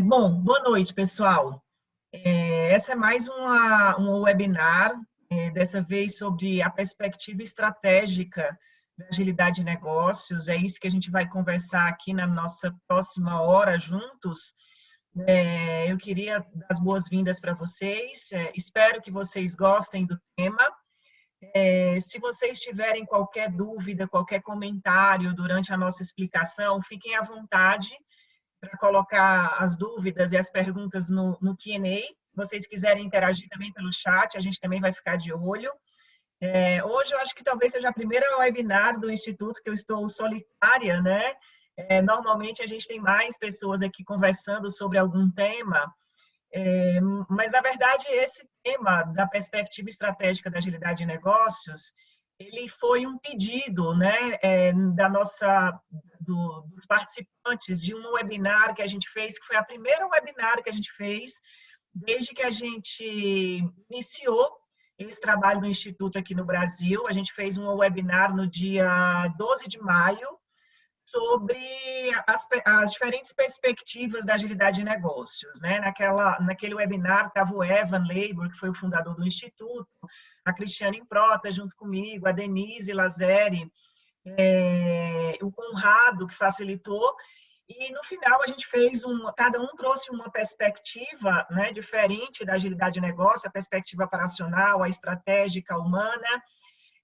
Bom, boa noite, pessoal. Essa é mais um webinar, dessa vez sobre a perspectiva estratégica da agilidade de negócios. É isso que a gente vai conversar aqui na nossa próxima hora juntos. Eu queria dar as boas-vindas para vocês. Espero que vocês gostem do tema. Se vocês tiverem qualquer dúvida, qualquer comentário durante a nossa explicação, fiquem à vontade para colocar as dúvidas e as perguntas no Q&A. Se vocês quiserem interagir também pelo chat, a gente também vai ficar de olho. Hoje eu acho que talvez seja a primeira webinar do Instituto que eu estou solitária, né? Normalmente a gente tem mais pessoas aqui conversando sobre algum tema, mas na verdade esse tema da perspectiva estratégica da agilidade de negócios, ele foi um pedido, né, dos participantes de um webinar que a gente fez, que foi a primeira webinar que a gente fez desde que a gente iniciou esse trabalho no Instituto aqui no Brasil. A gente fez um webinar no dia 12 de maio sobre as diferentes perspectivas da agilidade de negócios, né? Naquele webinar estava o Evan Leiber, que foi o fundador do Instituto, a Cristiane Improta junto comigo, a Denise Lazeri, o Conrado, que facilitou, e no final a gente fez cada um trouxe uma perspectiva, né, diferente da agilidade de negócio, a perspectiva operacional, a estratégica, a humana,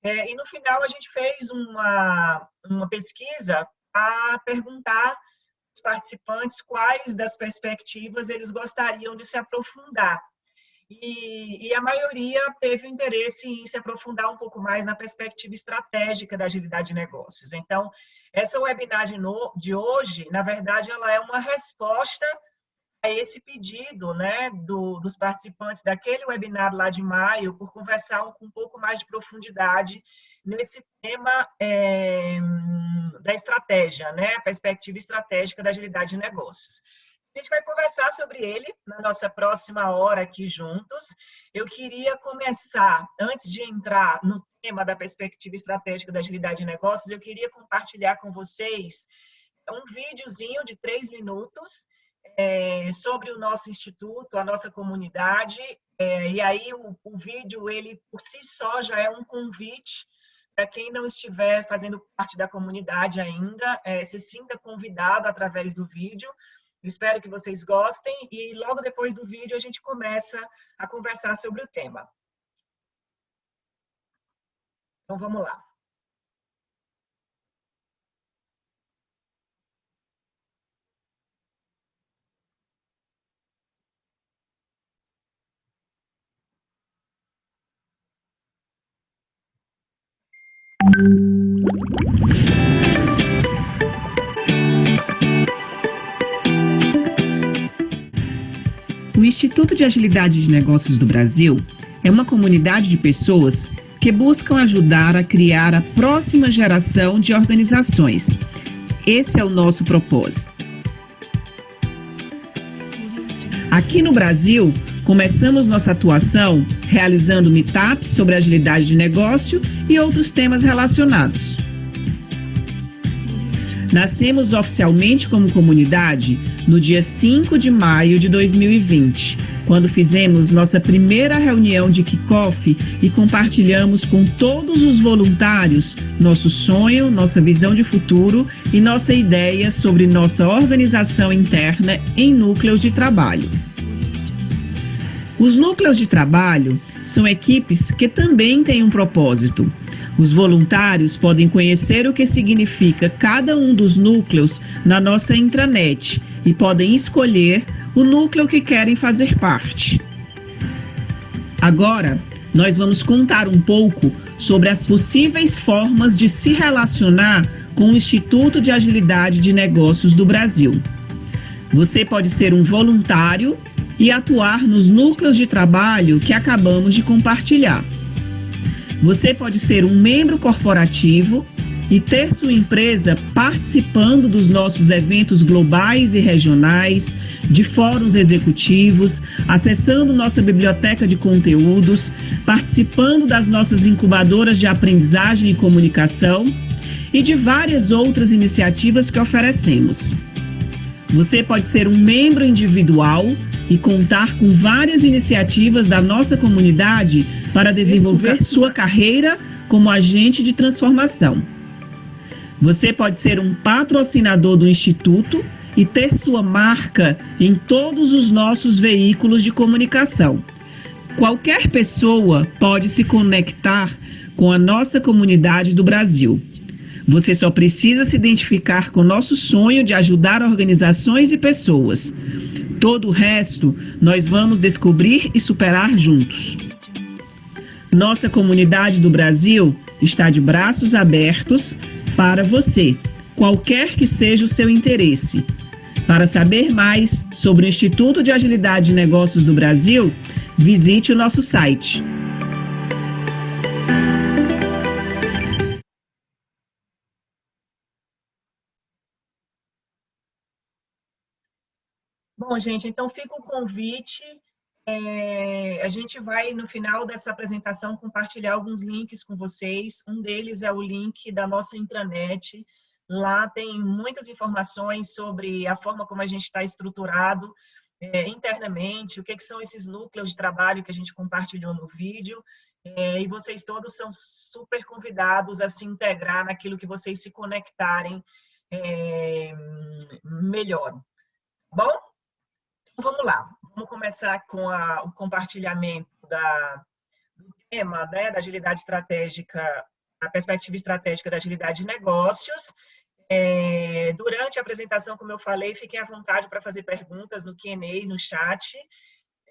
e no final a gente fez uma pesquisa a perguntar aos participantes quais das perspectivas eles gostariam de se aprofundar. E a maioria teve interesse em se aprofundar um pouco mais na perspectiva estratégica da agilidade de negócios. Então, essa webinar de hoje, na verdade, ela é uma resposta a esse pedido, né, dos participantes daquele webinar lá de maio, por conversar com um pouco mais de profundidade nesse tema da estratégia, né, a perspectiva estratégica da agilidade de negócios. A gente vai conversar sobre ele na nossa próxima hora aqui juntos. Eu queria começar, antes de entrar no tema da perspectiva estratégica da agilidade de negócios, eu queria compartilhar com vocês um videozinho de 3 minutos sobre o nosso instituto, a nossa comunidade. E aí o vídeo, ele por si só já é um convite para quem não estiver fazendo parte da comunidade ainda, se sinta convidado através do vídeo. Eu espero que vocês gostem e logo depois do vídeo a gente começa a conversar sobre o tema. Então, vamos lá. O Instituto de Agilidade de Negócios do Brasil é uma comunidade de pessoas que buscam ajudar a criar a próxima geração de organizações. Esse é o nosso propósito. Aqui no Brasil, começamos nossa atuação realizando meetups sobre agilidade de negócio e outros temas relacionados. Nascemos oficialmente como comunidade no dia 5 de maio de 2020, quando fizemos nossa primeira reunião de kickoff e compartilhamos com todos os voluntários nosso sonho, nossa visão de futuro e nossa ideia sobre nossa organização interna em núcleos de trabalho. Os núcleos de trabalho são equipes que também têm um propósito. Os voluntários podem conhecer o que significa cada um dos núcleos na nossa intranet e podem escolher o núcleo que querem fazer parte. Agora, nós vamos contar um pouco sobre as possíveis formas de se relacionar com o Instituto de Agilidade de Negócios do Brasil. Você pode ser um voluntário e atuar nos núcleos de trabalho que acabamos de compartilhar. Você pode ser um membro corporativo e ter sua empresa participando dos nossos eventos globais e regionais, de fóruns executivos, acessando nossa biblioteca de conteúdos, participando das nossas incubadoras de aprendizagem e comunicação e de várias outras iniciativas que oferecemos. Você pode ser um membro individual e contar com várias iniciativas da nossa comunidade para desenvolver sua carreira como agente de transformação. Você pode ser um patrocinador do Instituto e ter sua marca em todos os nossos veículos de comunicação. Qualquer pessoa pode se conectar com a nossa comunidade do Brasil. Você só precisa se identificar com o nosso sonho de ajudar organizações e pessoas. Todo o resto nós vamos descobrir e superar juntos. Nossa comunidade do Brasil está de braços abertos para você, qualquer que seja o seu interesse. Para saber mais sobre o Instituto de Agilidade de Negócios do Brasil, visite o nosso site. Bom, gente, então fica o convite. A gente vai, no final dessa apresentação, compartilhar alguns links com vocês. Um deles é o link da nossa intranet. Lá tem muitas informações sobre a forma como a gente está estruturado internamente, o que são esses núcleos de trabalho que a gente compartilhou no vídeo. E vocês todos são super convidados a se integrar naquilo que vocês se conectarem melhor. Tá bom? Vamos lá, vamos começar com o compartilhamento do tema, né, da agilidade estratégica, a perspectiva estratégica da agilidade de negócios. Durante a apresentação, como eu falei, fiquem à vontade para fazer perguntas no Q&A, no chat,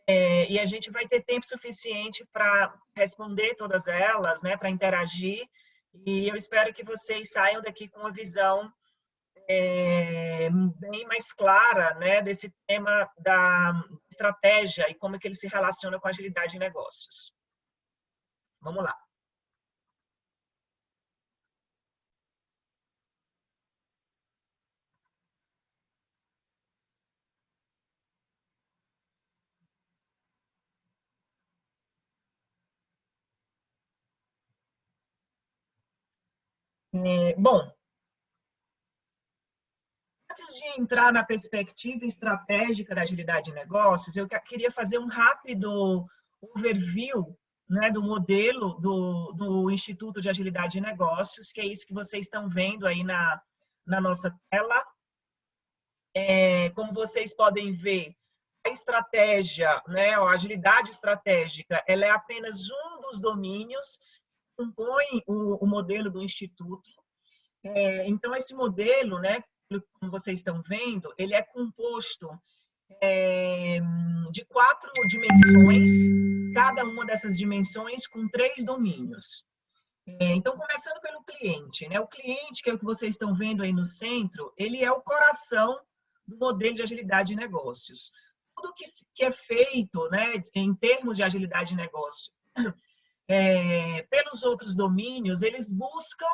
e a gente vai ter tempo suficiente para responder todas elas, né, para interagir, e eu espero que vocês saiam daqui com uma visão bem mais clara, né, desse tema da estratégia e como é que ele se relaciona com a agilidade de negócios. Vamos lá. Bom, antes de entrar na perspectiva estratégica da agilidade de negócios, eu queria fazer um rápido overview, né, do modelo do Instituto de Agilidade de Negócios, que é isso que vocês estão vendo aí na nossa tela. Como vocês podem ver, a estratégia, né, a agilidade estratégica, ela é apenas um dos domínios que compõem o modelo do Instituto. Então, esse modelo, né, como vocês estão vendo, ele é composto de 4 dimensões, cada uma dessas dimensões com 3 domínios. Então, começando pelo cliente, né? O cliente, que é o que vocês estão vendo aí no centro, ele é o coração do modelo de agilidade de negócios. Tudo que é feito, né, em termos de agilidade de negócio, pelos outros domínios, eles buscam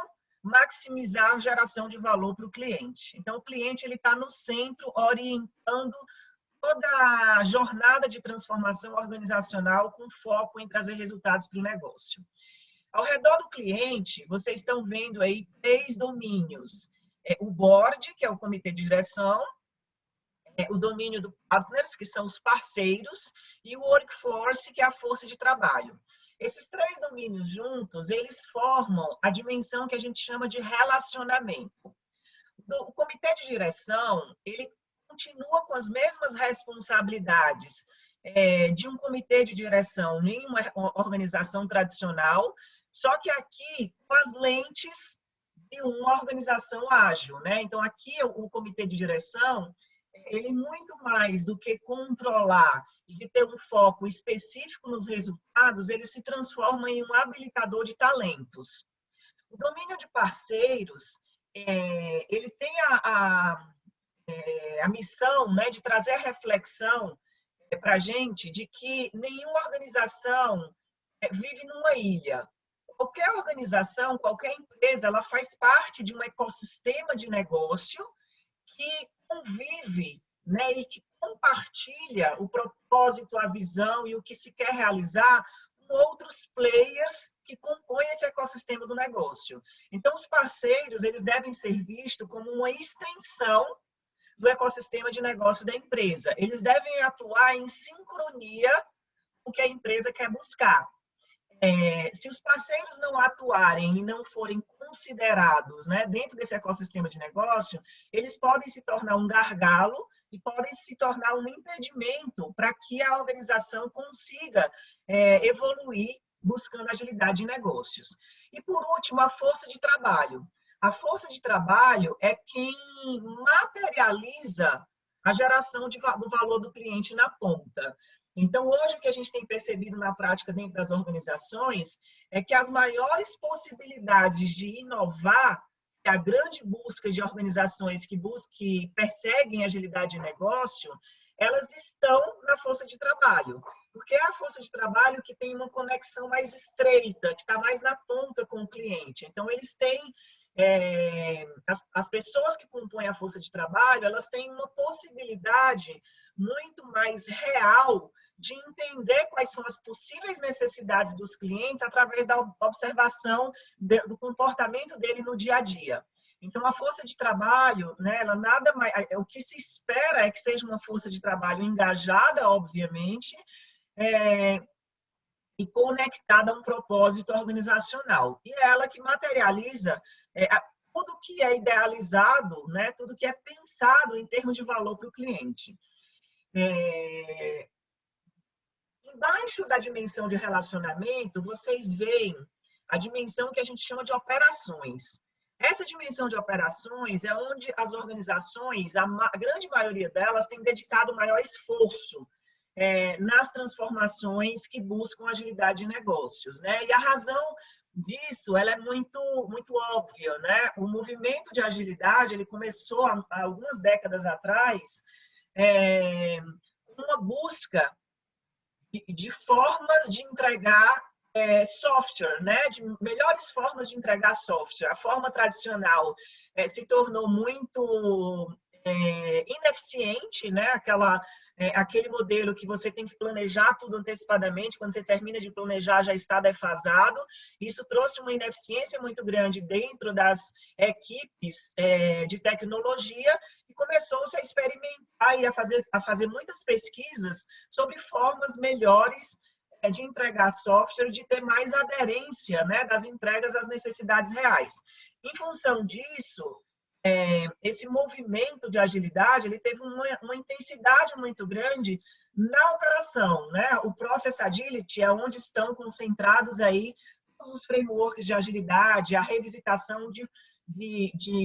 maximizar a geração de valor para o cliente. Então, o cliente ele está no centro, orientando toda a jornada de transformação organizacional com foco em trazer resultados para o negócio. Ao redor do cliente, vocês estão vendo aí 3 domínios. O board, que é o comitê de direção, o domínio do partners, que são os parceiros, e o workforce, que é a força de trabalho. Esses 3 domínios juntos, eles formam a dimensão que a gente chama de relacionamento. O comitê de direção, ele continua com as mesmas responsabilidades de um comitê de direção em uma organização tradicional, só que aqui com as lentes de uma organização ágil, né? Então, aqui o comitê de direção, ele muito mais do que controlar e ter um foco específico nos resultados, ele se transforma em um habilitador de talentos. O domínio de parceiros, ele tem a missão, né, de trazer a reflexão para a gente de que nenhuma organização vive numa ilha. Qualquer organização, qualquer empresa, ela faz parte de um ecossistema de negócio que convive, né, e que compartilha o propósito, a visão e o que se quer realizar com outros players que compõem esse ecossistema do negócio. Então, os parceiros, eles devem ser vistos como uma extensão do ecossistema de negócio da empresa. Eles devem atuar em sincronia com o que a empresa quer buscar. Se os parceiros não atuarem e não forem considerados, né, dentro desse ecossistema de negócio, eles podem se tornar um gargalo e podem se tornar um impedimento para que a organização consiga evoluir buscando agilidade em negócios. E, por último, a força de trabalho. A força de trabalho é quem materializa a geração do valor do cliente na ponta. Então, hoje, o que a gente tem percebido na prática dentro das organizações é que as maiores possibilidades de inovar, a grande busca de organizações que perseguem agilidade de negócio, elas estão na força de trabalho. Porque é a força de trabalho que tem uma conexão mais estreita, que está mais na ponta com o cliente. Então, eles têm... as pessoas que compõem a força de trabalho, elas têm uma possibilidade muito mais real de entender quais são as possíveis necessidades dos clientes através da observação do comportamento dele no dia a dia. Então, a força de trabalho, né, ela nada mais, o que se espera é que seja uma força de trabalho engajada, obviamente, e conectada a um propósito organizacional. E é ela que materializa tudo que é idealizado, né, tudo que é pensado em termos de valor para o cliente. Embaixo da dimensão de relacionamento, vocês veem a dimensão que a gente chama de operações. Essa dimensão de operações é onde as organizações, a grande maioria delas, tem dedicado maior esforço nas transformações que buscam agilidade de negócios, né? E a razão disso, ela é muito óbvia, né? O movimento de agilidade, ele começou há algumas décadas atrás, uma busca de formas de entregar software, né? De melhores formas de entregar software. A forma tradicional se tornou muito ineficiente, né? Aquele modelo que você tem que planejar tudo antecipadamente, quando você termina de planejar já está defasado. Isso trouxe uma ineficiência muito grande dentro das equipes de tecnologia e começou-se a experimentar e a fazer muitas pesquisas sobre formas melhores de entregar software, de ter mais aderência, né, das entregas às necessidades reais. Em função disso, esse movimento de agilidade, ele teve uma intensidade muito grande na operação, né? O Process Agility é onde estão concentrados aí todos os frameworks de agilidade, a revisitação de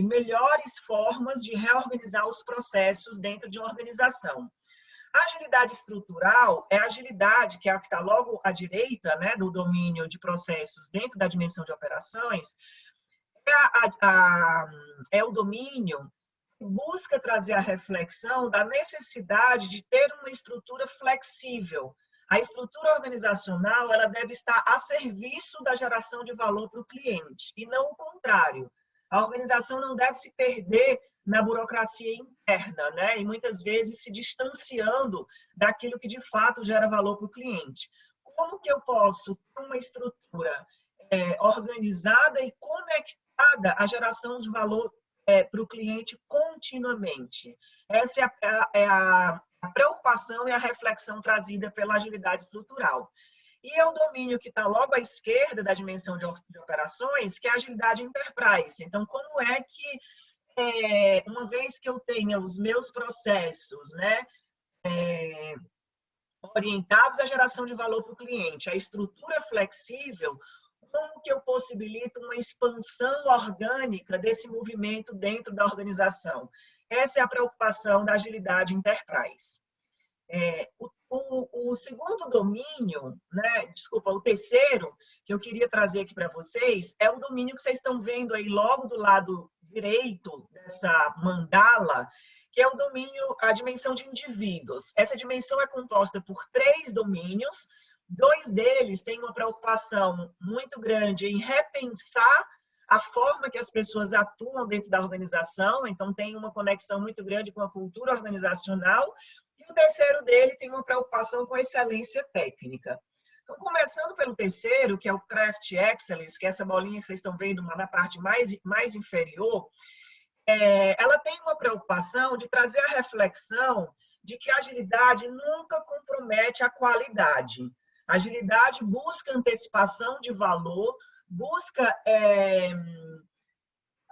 melhores formas de reorganizar os processos dentro de uma organização. A agilidade estrutural é a agilidade, que é a que está logo à direita, né, do domínio de processos dentro da dimensão de operações, é o domínio que busca trazer a reflexão da necessidade de ter uma estrutura flexível. A estrutura organizacional, ela deve estar a serviço da geração de valor para o cliente, e não o contrário. A organização não deve se perder na burocracia interna, né? E muitas vezes se distanciando daquilo que de fato gera valor para o cliente. Como que eu posso ter uma estrutura organizada e conectada à geração de valor para o cliente continuamente? Essa é a preocupação e a reflexão trazida pela agilidade estrutural. E é o domínio que está logo à esquerda da dimensão de operações, que é a agilidade enterprise. Então, como é que, uma vez que eu tenha os meus processos, né, orientados à geração de valor para o cliente, a estrutura flexível, como que eu possibilito uma expansão orgânica desse movimento dentro da organização? Essa é a preocupação da agilidade enterprise. O segundo domínio, né, desculpa, o terceiro que eu queria trazer aqui para vocês é o domínio que vocês estão vendo aí logo do lado direito dessa mandala, que é o domínio, a dimensão de indivíduos. Essa dimensão é composta por 3 domínios, 2 deles têm uma preocupação muito grande em repensar a forma que as pessoas atuam dentro da organização, então tem uma conexão muito grande com a cultura organizacional. E o terceiro dele tem uma preocupação com a excelência técnica. Então, começando pelo terceiro, que é o Craft Excellence, que é essa bolinha que vocês estão vendo na parte mais inferior, ela tem uma preocupação de trazer a reflexão de que a agilidade nunca compromete a qualidade. A agilidade busca antecipação de valor, busca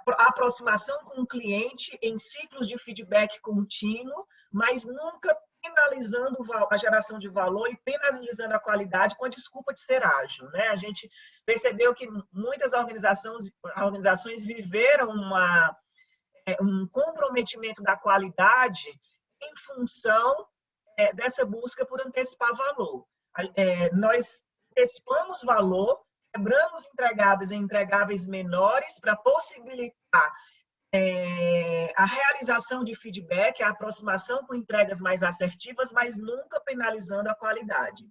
aproximação com o cliente em ciclos de feedback contínuo, mas nunca penalizando a geração de valor e penalizando a qualidade com a desculpa de ser ágil, né? A gente percebeu que muitas organizações viveram um comprometimento da qualidade em função dessa busca por antecipar valor. Nós antecipamos valor, quebramos entregáveis em entregáveis menores para possibilitar a realização de feedback, a aproximação com entregas mais assertivas, mas nunca penalizando a qualidade.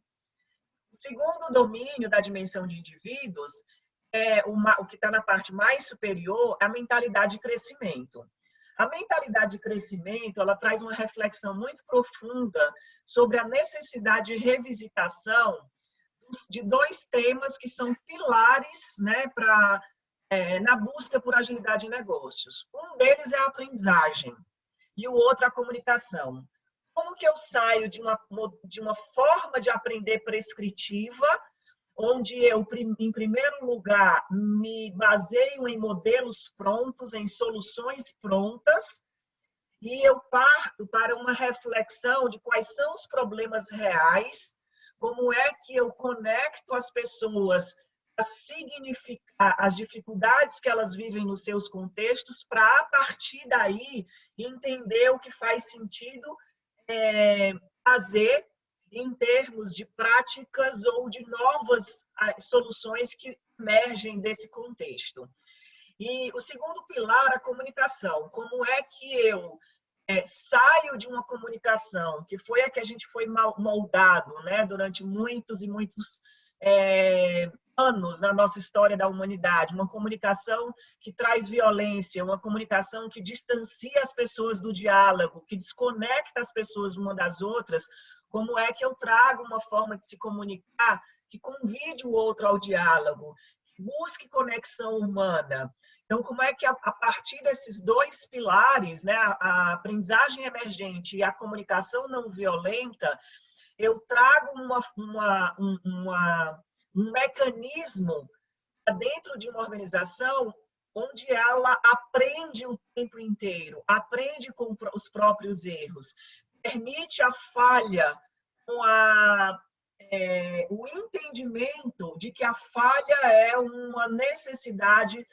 O segundo domínio da dimensão de indivíduos, o que está na parte mais superior, é a mentalidade de crescimento. A mentalidade de crescimento, ela traz uma reflexão muito profunda sobre a necessidade de revisitação de dois temas que são pilares, né, na busca por agilidade em negócios. Um deles é a aprendizagem e o outro a comunicação. Como que eu saio de uma forma de aprender prescritiva, onde eu, em primeiro lugar, me baseio em modelos prontos, em soluções prontas, e eu parto para uma reflexão de quais são os problemas reais, como é que eu conecto as pessoas a significar as dificuldades que elas vivem nos seus contextos, para, a partir daí, entender o que faz sentido fazer em termos de práticas ou de novas soluções que emergem desse contexto. E o segundo pilar, a comunicação. Como é que eu saio de uma comunicação que foi a que a gente foi moldado, né, durante muitos e muitos anos na nossa história da humanidade, uma comunicação que traz violência, uma comunicação que distancia as pessoas do diálogo, que desconecta as pessoas uma das outras. Como é que eu trago uma forma de se comunicar que convide o outro ao diálogo, que busque conexão humana? Então, como é que a partir desses dois pilares, né, a aprendizagem emergente e a comunicação não violenta, eu trago um mecanismo dentro de uma organização onde ela aprende o tempo inteiro, aprende com os próprios erros, permite a falha com o entendimento de que a falha é uma necessidade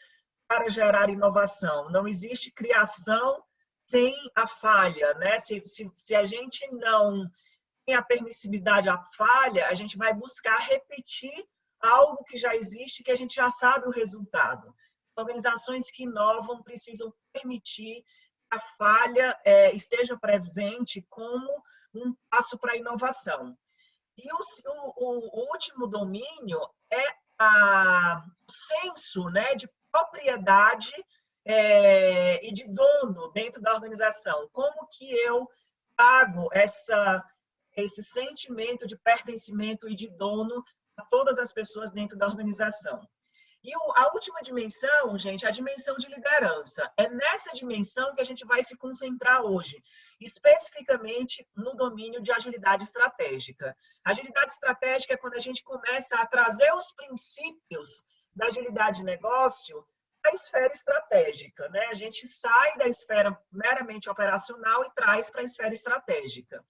para gerar inovação. Não existe criação sem a falha, né? Se a gente não tem a permissividade à falha, a gente vai buscar repetir algo que já existe, que a gente já sabe o resultado. Organizações que inovam precisam permitir que a falha esteja presente como um passo para a inovação. E o último domínio é o senso, né, de propriedade e de dono dentro da organização. Como que eu trago esse sentimento de pertencimento e de dono a todas as pessoas dentro da organização? E a última dimensão, gente, é a dimensão de liderança. É nessa dimensão que a gente vai se concentrar hoje, especificamente no domínio de agilidade estratégica. Agilidade estratégica é quando a gente começa a trazer os princípios da agilidade de negócio à esfera estratégica, né? A gente sai da esfera meramente operacional e traz para a esfera estratégica.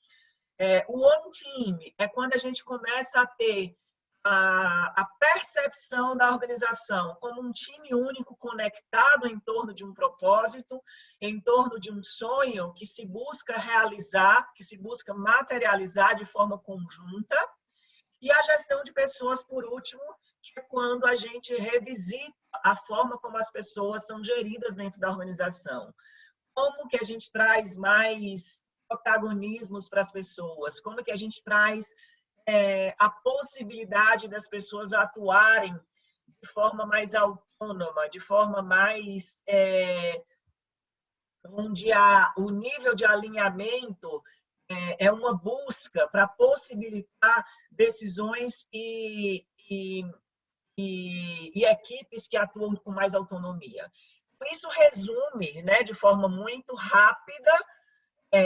O One Team é quando a gente começa a ter a percepção da organização como um time único conectado em torno de um propósito, em torno de um sonho que se busca realizar, que se busca materializar de forma conjunta. E a gestão de pessoas, por último, que é quando a gente revisita a forma como as pessoas são geridas dentro da organização. Como que a gente traz mais protagonismos para as pessoas? Como que a gente traz a possibilidade das pessoas atuarem de forma mais autônoma, de forma mais onde o nível de alinhamento é uma busca para possibilitar decisões e equipes que atuam com mais autonomia. Isso resume, né, de forma muito rápida,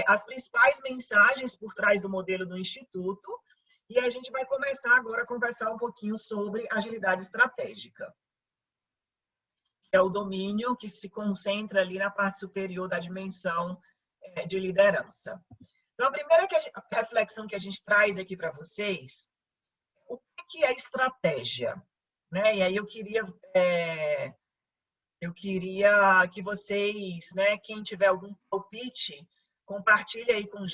as principais mensagens por trás do modelo do Instituto, e a gente vai começar agora a conversar um pouquinho sobre agilidade estratégica, que é o domínio que se concentra ali na parte superior da dimensão de liderança. Então, a primeira reflexão que a gente traz aqui para vocês, o que é estratégia? Né? E aí eu queria que vocês, né, quem tiver algum palpite, compartilhe aí com a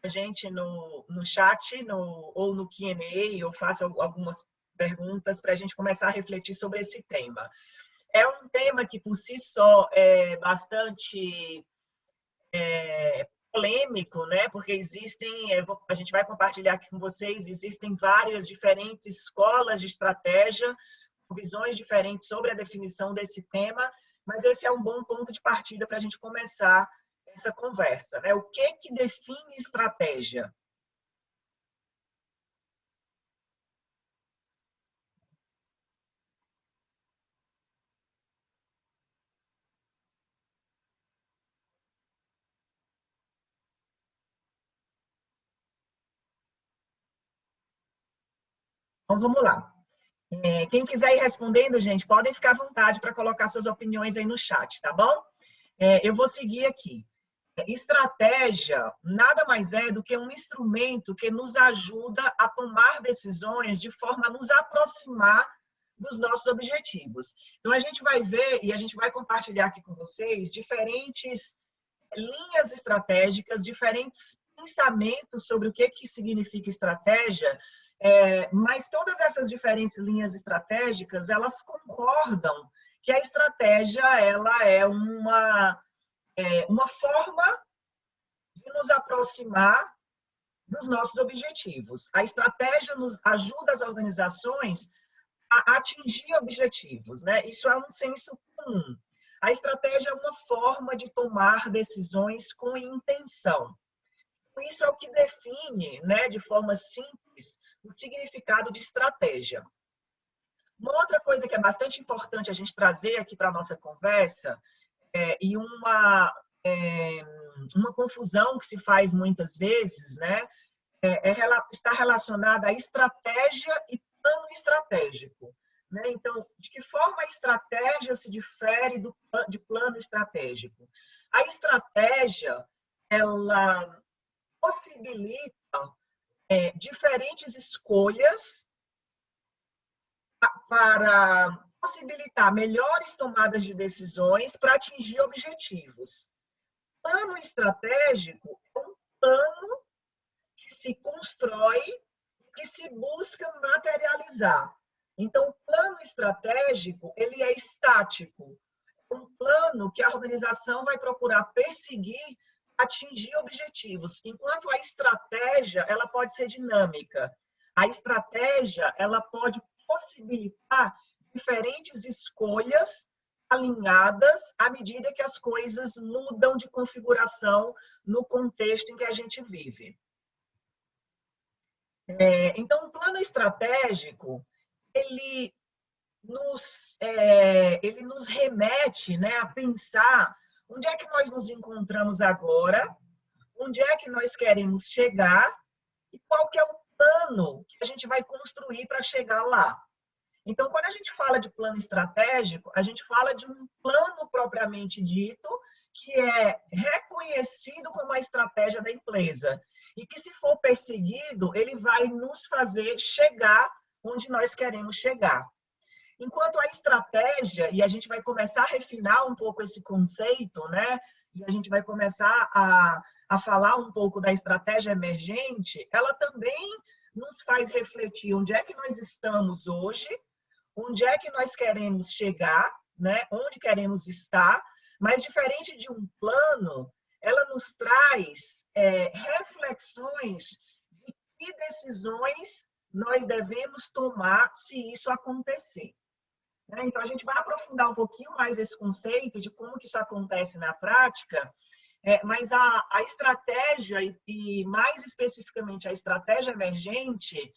gente no chat ou no Q&A, ou faça algumas perguntas para a gente começar a refletir sobre esse tema. É um tema que, por si só, é bastante polêmico, né? Porque a gente vai compartilhar aqui com vocês, existem várias diferentes escolas de estratégia, visões diferentes sobre a definição desse tema, mas esse é um bom ponto de partida para a gente começar essa conversa, né? O que define estratégia? Então, vamos lá. Quem quiser ir respondendo, gente, podem ficar à vontade para colocar suas opiniões aí no chat, tá bom? Eu vou seguir aqui. Estratégia nada mais é do que um instrumento que nos ajuda a tomar decisões de forma a nos aproximar dos nossos objetivos. Então, a gente vai ver e a gente vai compartilhar aqui com vocês diferentes linhas estratégicas, diferentes pensamentos sobre o que significa estratégia, mas todas essas diferentes linhas estratégicas, elas concordam que a estratégia ela é uma forma de nos aproximar dos nossos objetivos. A estratégia nos ajuda as organizações a atingir objetivos, né? Isso é um senso comum. A estratégia é uma forma de tomar decisões com intenção. Isso é o que define, né, de forma simples, o significado de estratégia. Uma outra coisa que é bastante importante a gente trazer aqui para a nossa conversa, e uma confusão que se faz muitas vezes, né, está relacionada à estratégia e plano estratégico. Né? Então, de que forma a estratégia se difere de plano estratégico? A estratégia, ela possibilita diferentes escolhas para possibilitar melhores tomadas de decisões para atingir objetivos. Plano estratégico é um plano que se constrói, que se busca materializar. Então, o plano estratégico, ele é estático. É um plano que a organização vai procurar perseguir, atingir objetivos. Enquanto a estratégia, ela pode ser dinâmica. A estratégia, ela pode possibilitar diferentes escolhas alinhadas à medida que as coisas mudam de configuração no contexto em que a gente vive. Então, o plano estratégico, ele nos remete, né, a pensar onde é que nós nos encontramos agora, onde é que nós queremos chegar e qual que é o plano que a gente vai construir para chegar lá. Então, quando a gente fala de plano estratégico, a gente fala de um plano propriamente dito, que é reconhecido como a estratégia da empresa. E que, se for perseguido, ele vai nos fazer chegar onde nós queremos chegar. Enquanto a estratégia, e a gente vai começar a refinar um pouco esse conceito, né? E a gente vai começar a falar um pouco da estratégia emergente, ela também nos faz refletir onde é que nós estamos hoje, onde é que nós queremos chegar, né? Onde queremos estar, mas diferente de um plano, ela nos traz reflexões de que decisões nós devemos tomar se isso acontecer. Então, a gente vai aprofundar um pouquinho mais esse conceito de como que isso acontece na prática, mas a estratégia, e mais especificamente a estratégia emergente,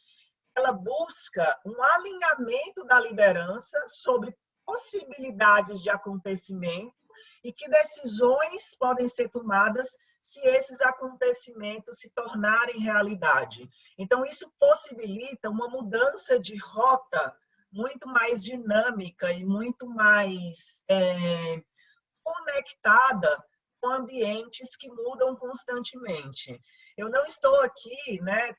ela busca um alinhamento da liderança sobre possibilidades de acontecimento e que decisões podem ser tomadas se esses acontecimentos se tornarem realidade. Então, isso possibilita uma mudança de rota muito mais dinâmica e muito mais conectada com ambientes que mudam constantemente. Eu não estou aqui, né,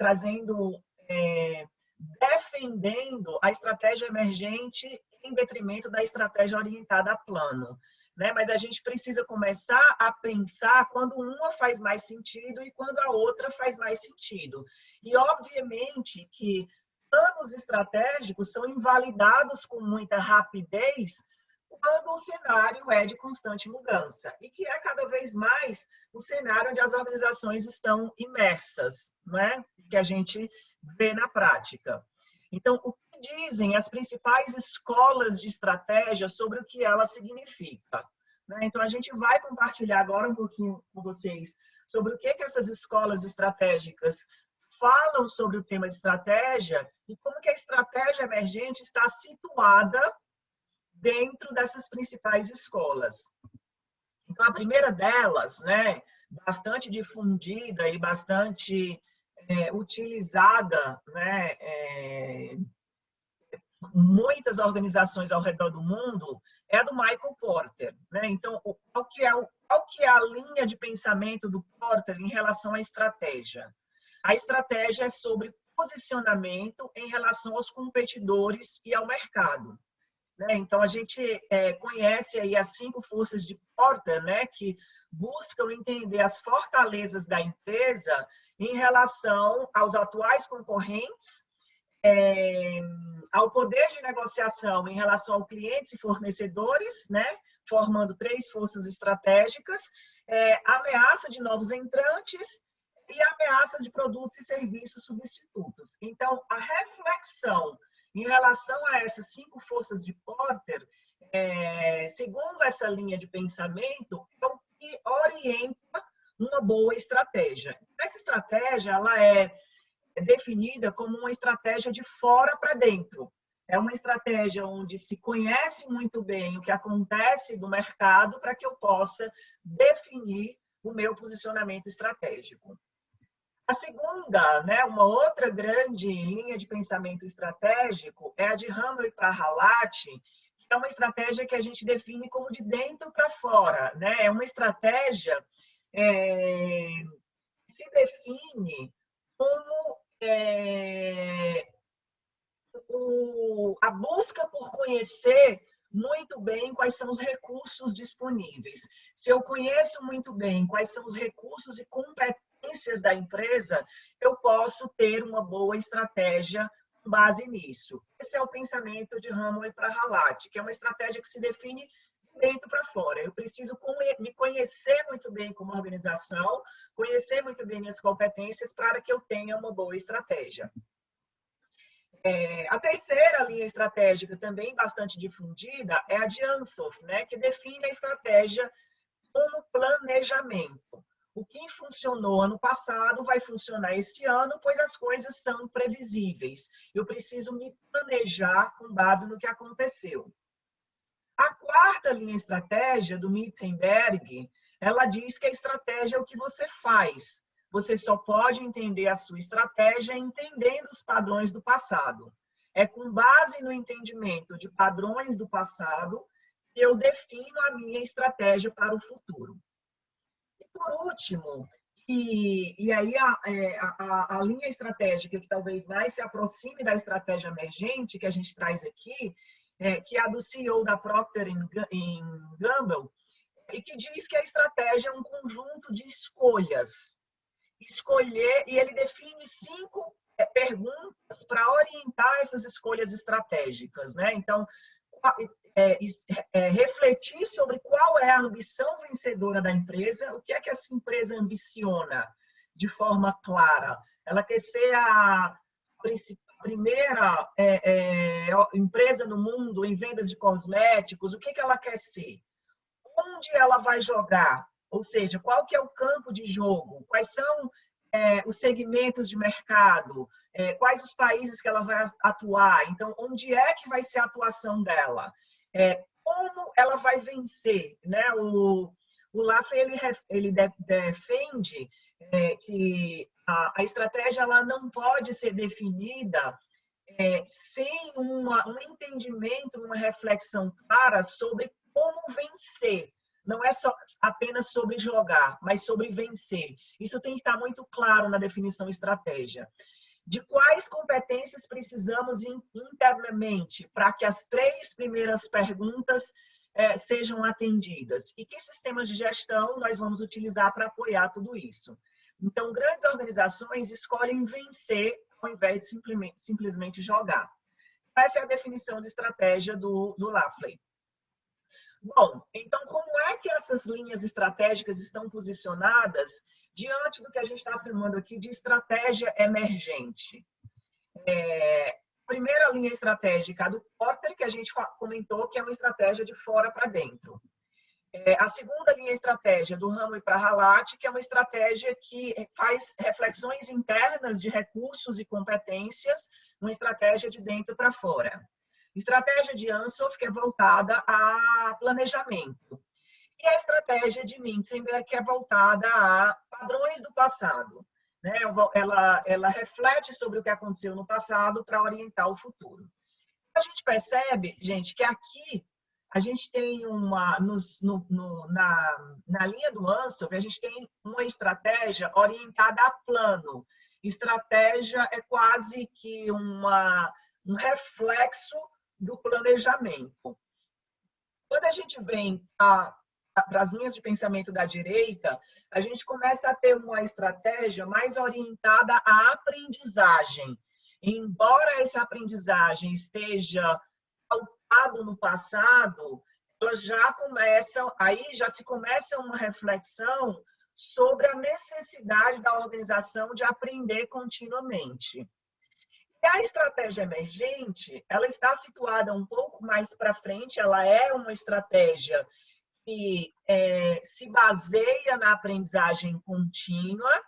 defendendo a estratégia emergente em detrimento da estratégia orientada a plano, né? Mas a gente precisa começar a pensar quando uma faz mais sentido e quando a outra faz mais sentido. E, obviamente, que planos estratégicos são invalidados com muita rapidez quando o cenário é de constante mudança, e que é cada vez mais o cenário onde as organizações estão imersas, né? Que a gente vê na prática. Então, o que dizem as principais escolas de estratégia sobre o que ela significa? Né? Então, a gente vai compartilhar agora um pouquinho com vocês sobre o que essas escolas estratégicas falam sobre o tema de estratégia e como que a estratégia emergente está situada dentro dessas principais escolas. Então, a primeira delas, né, bastante difundida e bastante utilizada, né, muitas organizações ao redor do mundo, é a do Michael Porter. Né? Então, qual que é a linha de pensamento do Porter em relação à estratégia? A estratégia é sobre posicionamento em relação aos competidores e ao mercado. Né? Então, a gente conhece aí as 5 forças de Porter, né, que buscam entender as fortalezas da empresa em relação aos atuais concorrentes, ao poder de negociação em relação a clientes e fornecedores, né, formando 3 forças estratégicas, ameaça de novos entrantes e ameaças de produtos e serviços substitutos. Então, a reflexão em relação a essas 5 forças de Porter, segundo essa linha de pensamento, é o que orienta uma boa estratégia. Essa estratégia ela é definida como uma estratégia de fora para dentro. É uma estratégia onde se conhece muito bem o que acontece no mercado para que eu possa definir o meu posicionamento estratégico. A segunda, né, uma outra grande linha de pensamento estratégico é a de Hamel e Prahalad, que é uma estratégia que a gente define como de dentro para fora. Né? É uma estratégia que se define como a busca por conhecer muito bem quais são os recursos disponíveis. Se eu conheço muito bem quais são os recursos e competências da empresa, eu posso ter uma boa estratégia com base nisso. Esse é o pensamento de Hamel e Prahalad, que é uma estratégia que se define dentro para fora. Eu preciso me conhecer muito bem como organização, conhecer muito bem minhas competências para que eu tenha uma boa estratégia. A terceira linha estratégica, também bastante difundida, é a de Ansoff, né, que define a estratégia como planejamento. O que funcionou ano passado vai funcionar esse ano, pois as coisas são previsíveis. Eu preciso me planejar com base no que aconteceu. A quarta linha estratégia, do Mitzenberg, ela diz que a estratégia é o que você faz. Você só pode entender a sua estratégia entendendo os padrões do passado. É com base no entendimento de padrões do passado que eu defino a minha estratégia para o futuro. E por último, e aí a linha estratégica que talvez mais se aproxime da estratégia emergente que a gente traz aqui, que é a do CEO da Procter & Gamble, e que diz que a estratégia é um conjunto de escolhas. E ele define 5 perguntas para orientar essas escolhas estratégicas. Né? Então, refletir sobre qual é a ambição vencedora da empresa, o que é que essa empresa ambiciona de forma clara. Ela quer ser a primeira empresa no mundo em vendas de cosméticos, o que ela quer ser? Onde ela vai jogar? Ou seja, qual que é o campo de jogo? Quais são os segmentos de mercado? Quais os países que ela vai atuar? Então, onde é que vai ser a atuação dela? como ela vai vencer, né? O Laffer, ele defende que a estratégia ela não pode ser definida sem um entendimento, uma reflexão clara sobre como vencer. Não é só apenas sobre jogar, mas sobre vencer. Isso tem que estar muito claro na definição estratégia. De quais competências precisamos internamente para que as 3 primeiras perguntas sejam atendidas? E que sistemas de gestão nós vamos utilizar para apoiar tudo isso? Então, grandes organizações escolhem vencer ao invés de simplesmente jogar. Essa é a definição de estratégia do Laffer. Bom, então, como é que essas linhas estratégicas estão posicionadas diante do que a gente está chamando aqui de estratégia emergente? A primeira linha estratégica do Porter, que a gente comentou, que é uma estratégia de fora para dentro. A segunda linha estratégia do Ramo e Prahalad, que é uma estratégia que faz reflexões internas de recursos e competências, uma estratégia de dentro para fora. Estratégia de Ansoff, que é voltada a planejamento. E a estratégia de Mintzenberg, que é voltada a padrões do passado. Né? Ela reflete sobre o que aconteceu no passado para orientar o futuro. A gente percebe, gente, que aqui a gente tem na linha do Ansoff, a gente tem uma estratégia orientada a plano. Estratégia é quase que um reflexo do planejamento. Quando a gente vem para as linhas de pensamento da direita, a gente começa a ter uma estratégia mais orientada à aprendizagem. Embora essa aprendizagem esteja pautado no passado, já se começa uma reflexão sobre a necessidade da organização de aprender continuamente. E a estratégia emergente, ela está situada um pouco mais para frente, ela é uma estratégia que se baseia na aprendizagem contínua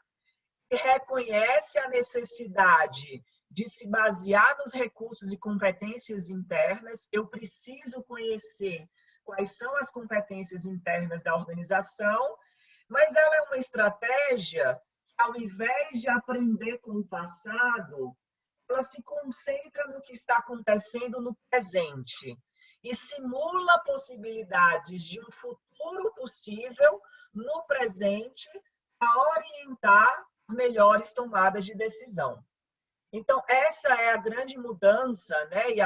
e reconhece a necessidade de se basear nos recursos e competências internas. Eu preciso conhecer quais são as competências internas da organização, mas ela é uma estratégia que, ao invés de aprender com o passado, ela se concentra no que está acontecendo no presente e simula possibilidades de um futuro possível no presente para orientar as melhores tomadas de decisão. Então, essa é a grande mudança, né, e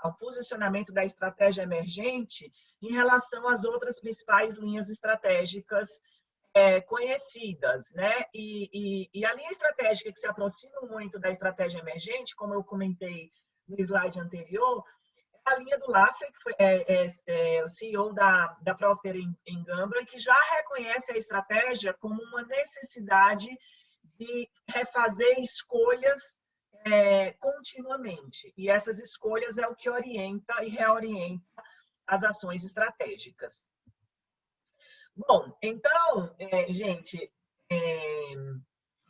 o posicionamento da estratégia emergente em relação às outras principais linhas estratégicas conhecidas, né? E a linha estratégica que se aproxima muito da estratégia emergente, como eu comentei no slide anterior, é a linha do Laffer, que foi o CEO da Procter & Gamble, que já reconhece a estratégia como uma necessidade de refazer escolhas continuamente. E essas escolhas é o que orienta e reorienta as ações estratégicas. Bom, então, gente,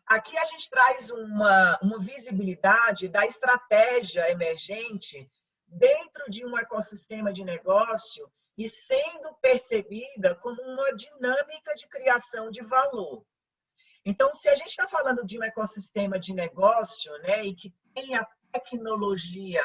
aqui a gente traz uma visibilidade da estratégia emergente dentro de um ecossistema de negócio e sendo percebida como uma dinâmica de criação de valor. Então, se a gente está falando de um ecossistema de negócio, né, e que tem a tecnologia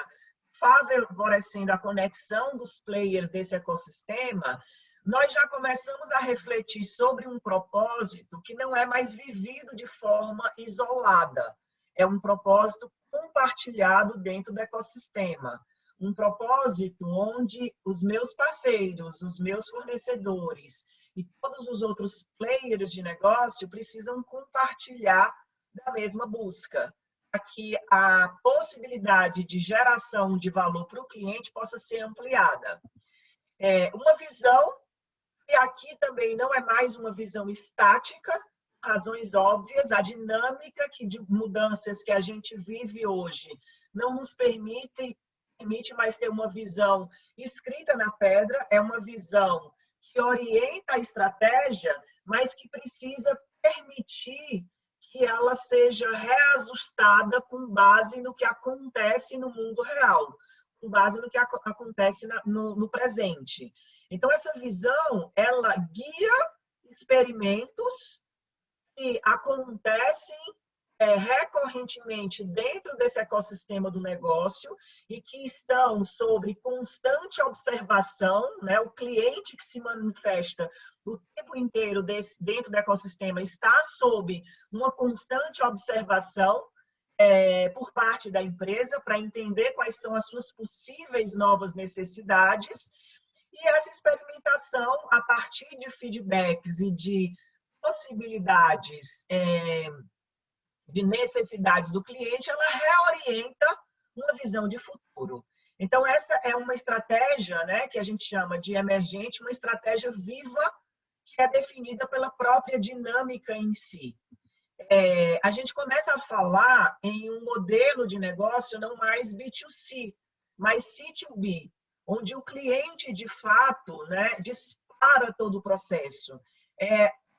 favorecendo a conexão dos players desse ecossistema, nós já começamos a refletir sobre um propósito que não é mais vivido de forma isolada. É um propósito compartilhado dentro do ecossistema. Um propósito onde os meus parceiros, os meus fornecedores e todos os outros players de negócio precisam compartilhar da mesma busca, para que a possibilidade de geração de valor para o cliente possa ser ampliada. Uma visão, e aqui também não é mais uma visão estática, razões óbvias, a dinâmica de mudanças que a gente vive hoje não nos permite mais ter uma visão escrita na pedra, é uma visão que orienta a estratégia, mas que precisa permitir que ela seja reajustada com base no que acontece no mundo real. com base no que acontece no presente. Então, essa visão, ela guia experimentos que acontecem recorrentemente dentro desse ecossistema do negócio e que estão sob constante observação, né? O cliente que se manifesta o tempo inteiro dentro do ecossistema está sob uma constante observação por parte da empresa para entender quais são as suas possíveis novas necessidades. E essa experimentação, a partir de feedbacks e de possibilidades de necessidades do cliente, ela reorienta uma visão de futuro. Então, essa é uma estratégia, né, que a gente chama de emergente, uma estratégia viva que é definida pela própria dinâmica em si. A gente começa a falar em um modelo de negócio não mais B2C, mas C2B, onde o cliente, de fato, né, dispara todo o processo.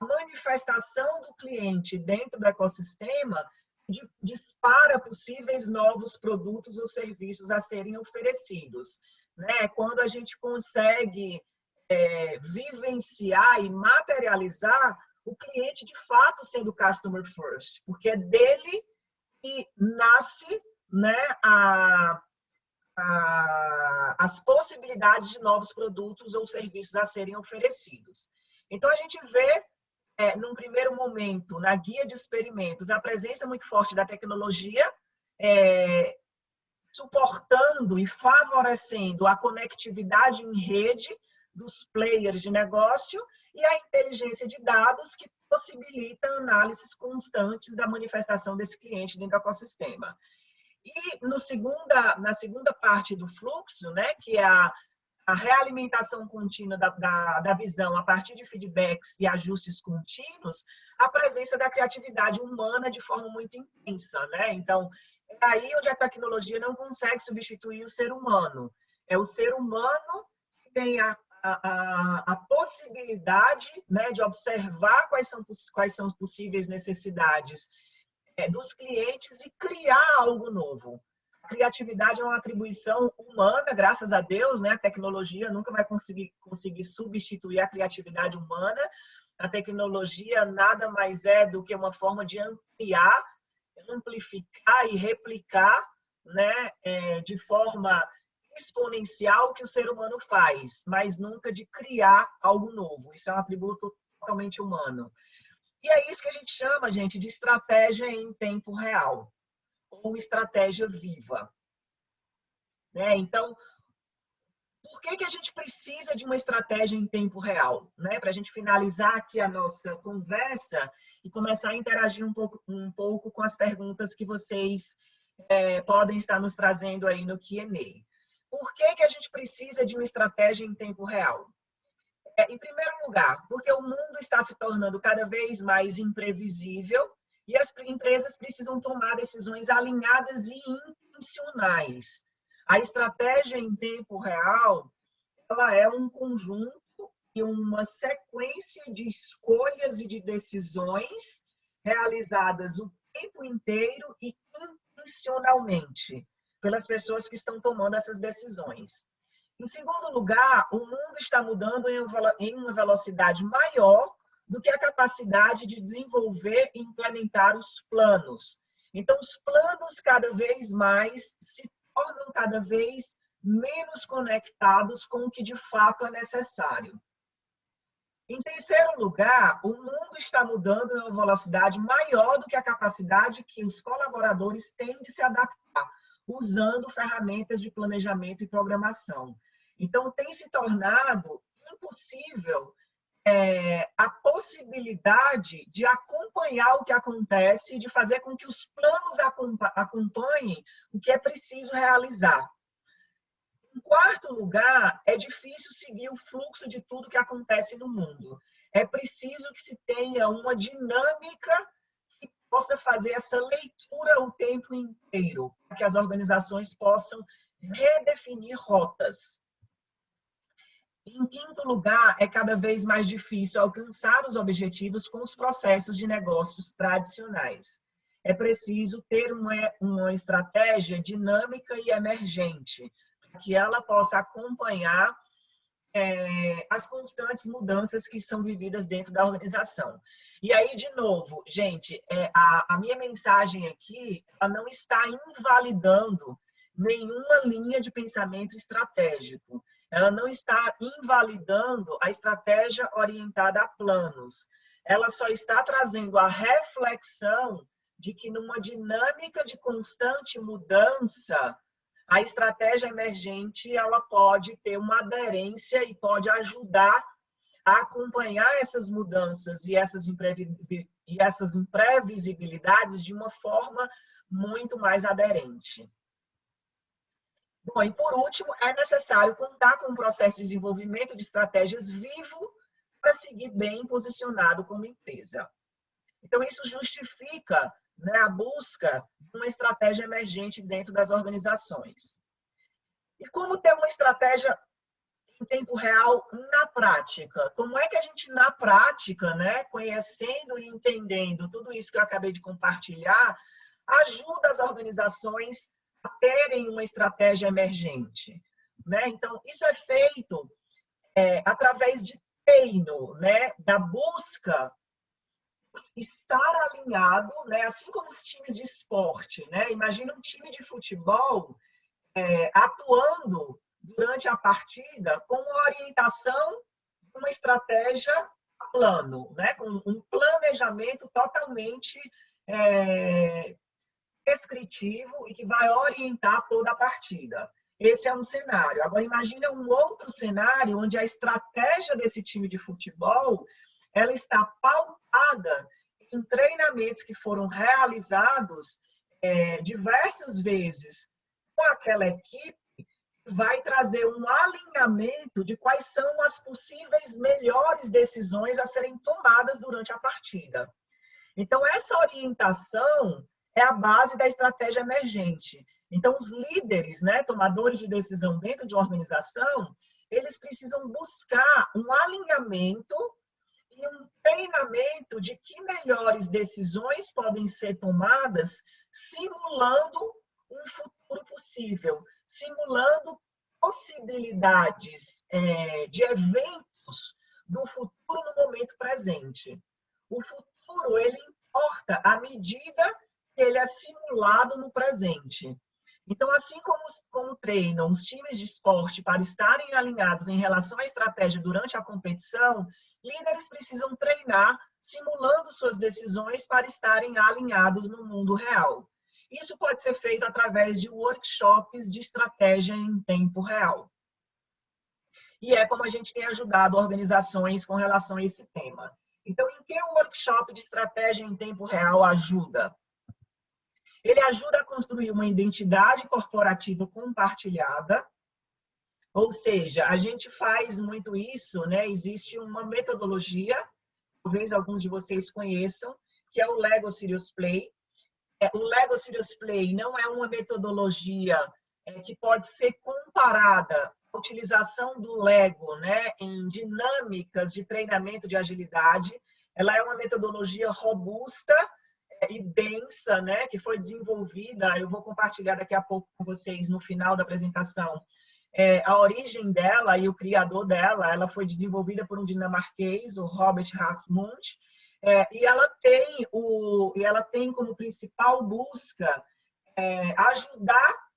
A manifestação do cliente dentro do ecossistema dispara possíveis novos produtos ou serviços a serem oferecidos. Né? Quando a gente consegue vivenciar e materializar o cliente, de fato, sendo customer first, porque é dele que nasce, né, as possibilidades de novos produtos ou serviços a serem oferecidos. Então, a gente vê, num primeiro momento, na guia de experimentos, a presença muito forte da tecnologia, suportando e favorecendo a conectividade em rede dos players de negócio e a inteligência de dados que possibilita análises constantes da manifestação desse cliente dentro do ecossistema. E na segunda parte do fluxo, né, que é a realimentação contínua da visão a partir de feedbacks e ajustes contínuos, a presença da criatividade humana de forma muito intensa. Né? Então, é aí onde a tecnologia não consegue substituir o ser humano. É o ser humano que tem a possibilidade, né, de observar quais são as possíveis necessidades dos clientes e criar algo novo. A criatividade é uma atribuição humana, graças a Deus, né? A tecnologia nunca vai conseguir substituir a criatividade humana. A tecnologia nada mais é do que uma forma de ampliar, amplificar e replicar, né, de forma exponencial o que o ser humano faz, mas nunca de criar algo novo. Isso é um atributo totalmente humano. E é isso que a gente chama, gente, de estratégia em tempo real, ou estratégia viva. Né? Então, por que a gente precisa de uma estratégia em tempo real? Né? Para a gente finalizar aqui a nossa conversa e começar a interagir um pouco com as perguntas que vocês podem estar nos trazendo aí no Q&A. Por que a gente precisa de uma estratégia em tempo real? Em primeiro lugar, porque o mundo está se tornando cada vez mais imprevisível e as empresas precisam tomar decisões alinhadas e intencionais. A estratégia em tempo real, ela é um conjunto e uma sequência de escolhas e de decisões realizadas o tempo inteiro e intencionalmente pelas pessoas que estão tomando essas decisões. Em segundo lugar, o mundo está mudando em uma velocidade maior do que a capacidade de desenvolver e implementar os planos. Então, os planos cada vez mais se tornam cada vez menos conectados com o que de fato é necessário. Em terceiro lugar, o mundo está mudando em uma velocidade maior do que a capacidade que os colaboradores têm de se adaptar, usando ferramentas de planejamento e programação. Então, tem se tornado impossível a possibilidade de acompanhar o que acontece e de fazer com que os planos acompanhem o que é preciso realizar. Em quarto lugar, é difícil seguir o fluxo de tudo que acontece no mundo. É preciso que se tenha uma dinâmica que possa fazer essa leitura o tempo inteiro, para que as organizações possam redefinir rotas. Em quinto lugar, é cada vez mais difícil alcançar os objetivos com os processos de negócios tradicionais. É preciso ter uma estratégia dinâmica e emergente, que ela possa acompanhar as constantes mudanças que são vividas dentro da organização. E aí, de novo, gente, a minha mensagem aqui, ela não está invalidando nenhuma linha de pensamento estratégico. Ela não está invalidando a estratégia orientada a planos. Ela só está trazendo a reflexão de que numa dinâmica de constante mudança, a estratégia emergente ela pode ter uma aderência e pode ajudar a acompanhar essas mudanças e essas imprevisibilidades de uma forma muito mais aderente. Bom, e por último, é necessário contar com um processo de desenvolvimento de estratégias vivo para seguir bem posicionado como empresa. Então, isso justifica, né, a busca de uma estratégia emergente dentro das organizações. E como ter uma estratégia em tempo real na prática? Como é que a gente, na prática, né, conhecendo e entendendo tudo isso que eu acabei de compartilhar, ajuda as organizações a terem uma estratégia emergente? Né? Então, isso é feito através de treino, né, da busca estar alinhado, né? Assim como os times de esporte, né? Imagina um time de futebol atuando durante a partida com uma orientação, uma estratégia plano, né? Com um planejamento totalmente descritivo e que vai orientar toda a partida. Esse é um cenário. Agora, imagina um outro cenário onde a estratégia desse time de futebol ela está pautada em treinamentos que foram realizados diversas vezes com aquela equipe, vai trazer um alinhamento de quais são as possíveis melhores decisões a serem tomadas durante a partida. Então, essa orientação é a base da estratégia emergente. Então, os líderes, né, tomadores de decisão dentro de uma organização, eles precisam buscar um alinhamento e um treinamento de que melhores decisões podem ser tomadas simulando um futuro possível, simulando possibilidades de eventos do futuro no momento presente. O futuro, ele importa à medida que ele é simulado no presente. Então, assim como treinam os times de esporte para estarem alinhados em relação à estratégia durante a competição, líderes precisam treinar simulando suas decisões para estarem alinhados no mundo real. Isso pode ser feito através de workshops de estratégia em tempo real. E é como a gente tem ajudado organizações com relação a esse tema. Então, em que um workshop de estratégia em tempo real ajuda? Ele ajuda a construir uma identidade corporativa compartilhada, ou seja, a gente faz muito isso, né? Existe uma metodologia, talvez alguns de vocês conheçam, que é o Lego Serious Play. O Lego Serious Play não é uma metodologia que pode ser comparada à utilização do Lego, né, em dinâmicas de treinamento de agilidade. Ela é uma metodologia robusta e densa, né, que foi desenvolvida, eu vou compartilhar daqui a pouco com vocês no final da apresentação, a origem dela e o criador dela, ela foi desenvolvida por um dinamarquês, o Robert Rasmussen, e ela tem como principal busca ajudar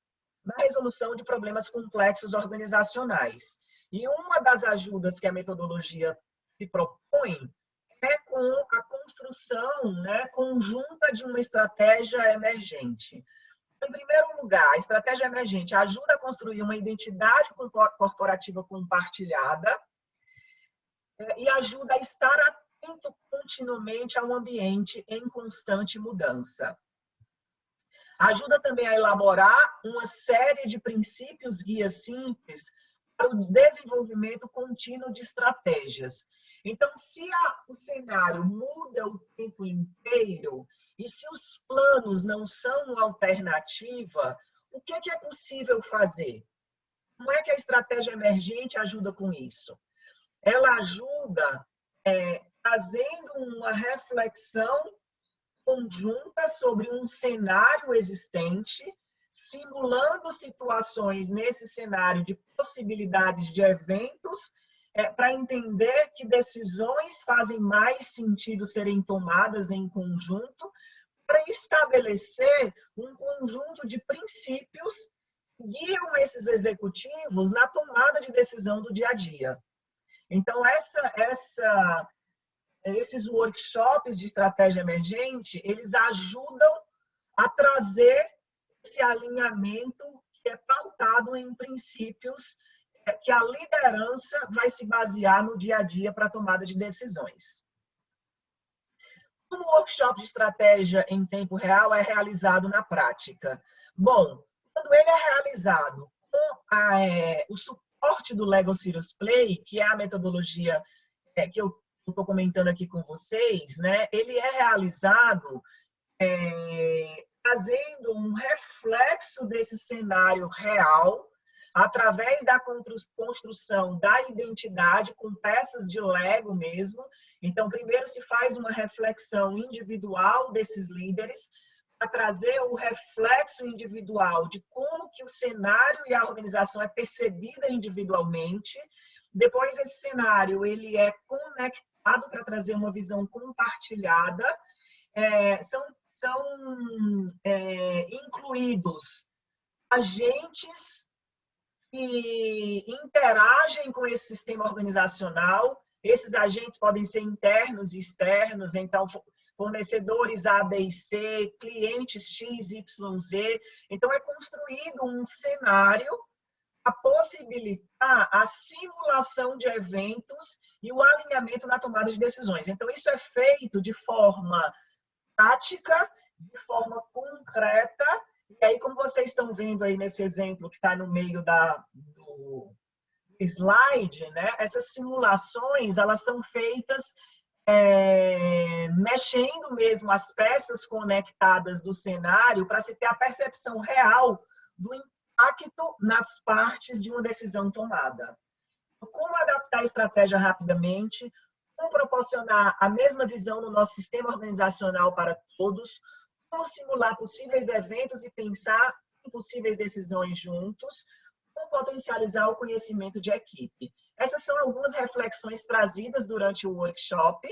na resolução de problemas complexos organizacionais. E uma das ajudas que a metodologia se propõe é com a construção, né, conjunta de uma estratégia emergente. Em primeiro lugar, a estratégia emergente ajuda a construir uma identidade corporativa compartilhada e ajuda a estar atento continuamente a um ambiente em constante mudança. Ajuda também a elaborar uma série de princípios guias simples para o desenvolvimento contínuo de estratégias. Então, se o cenário muda o tempo inteiro e se os planos não são uma alternativa, o que é possível fazer? Como é que a estratégia emergente ajuda com isso? Ela ajuda trazendo uma reflexão conjunta sobre um cenário existente, simulando situações nesse cenário de possibilidades de eventos, para entender que decisões fazem mais sentido serem tomadas em conjunto, para estabelecer um conjunto de princípios que guiam esses executivos na tomada de decisão do dia a dia. Então, esses workshops de estratégia emergente, eles ajudam a trazer esse alinhamento que é pautado em princípios que a liderança vai se basear no dia a dia para a tomada de decisões. Um workshop de estratégia em tempo real é realizado na prática? Bom, quando ele é realizado com o suporte do Lego Serious Play, que é a metodologia que eu estou comentando aqui com vocês, né? Ele é realizado trazendo um reflexo desse cenário real através da construção da identidade com peças de Lego mesmo. Então, primeiro se faz uma reflexão individual desses líderes para trazer o reflexo individual de como que o cenário e a organização é percebida individualmente. Depois, esse cenário ele é conectado para trazer uma visão compartilhada. São incluídos agentes que interagem com esse sistema organizacional. Esses agentes podem ser internos e externos, então fornecedores A, B e C, clientes X, Y, Z. Então é construído um cenário a possibilitar a simulação de eventos e o alinhamento na tomada de decisões. Então isso é feito de forma prática, de forma concreta. E aí, como vocês estão vendo aí nesse exemplo que está no meio do slide, né? Essas simulações, elas são feitas mexendo mesmo as peças conectadas do cenário para se ter a percepção real do impacto nas partes de uma decisão tomada. Como adaptar a estratégia rapidamente, como proporcionar a mesma visão no nosso sistema organizacional para todos, como simular possíveis eventos e pensar em possíveis decisões juntos, como potencializar o conhecimento de equipe. Essas são algumas reflexões trazidas durante o workshop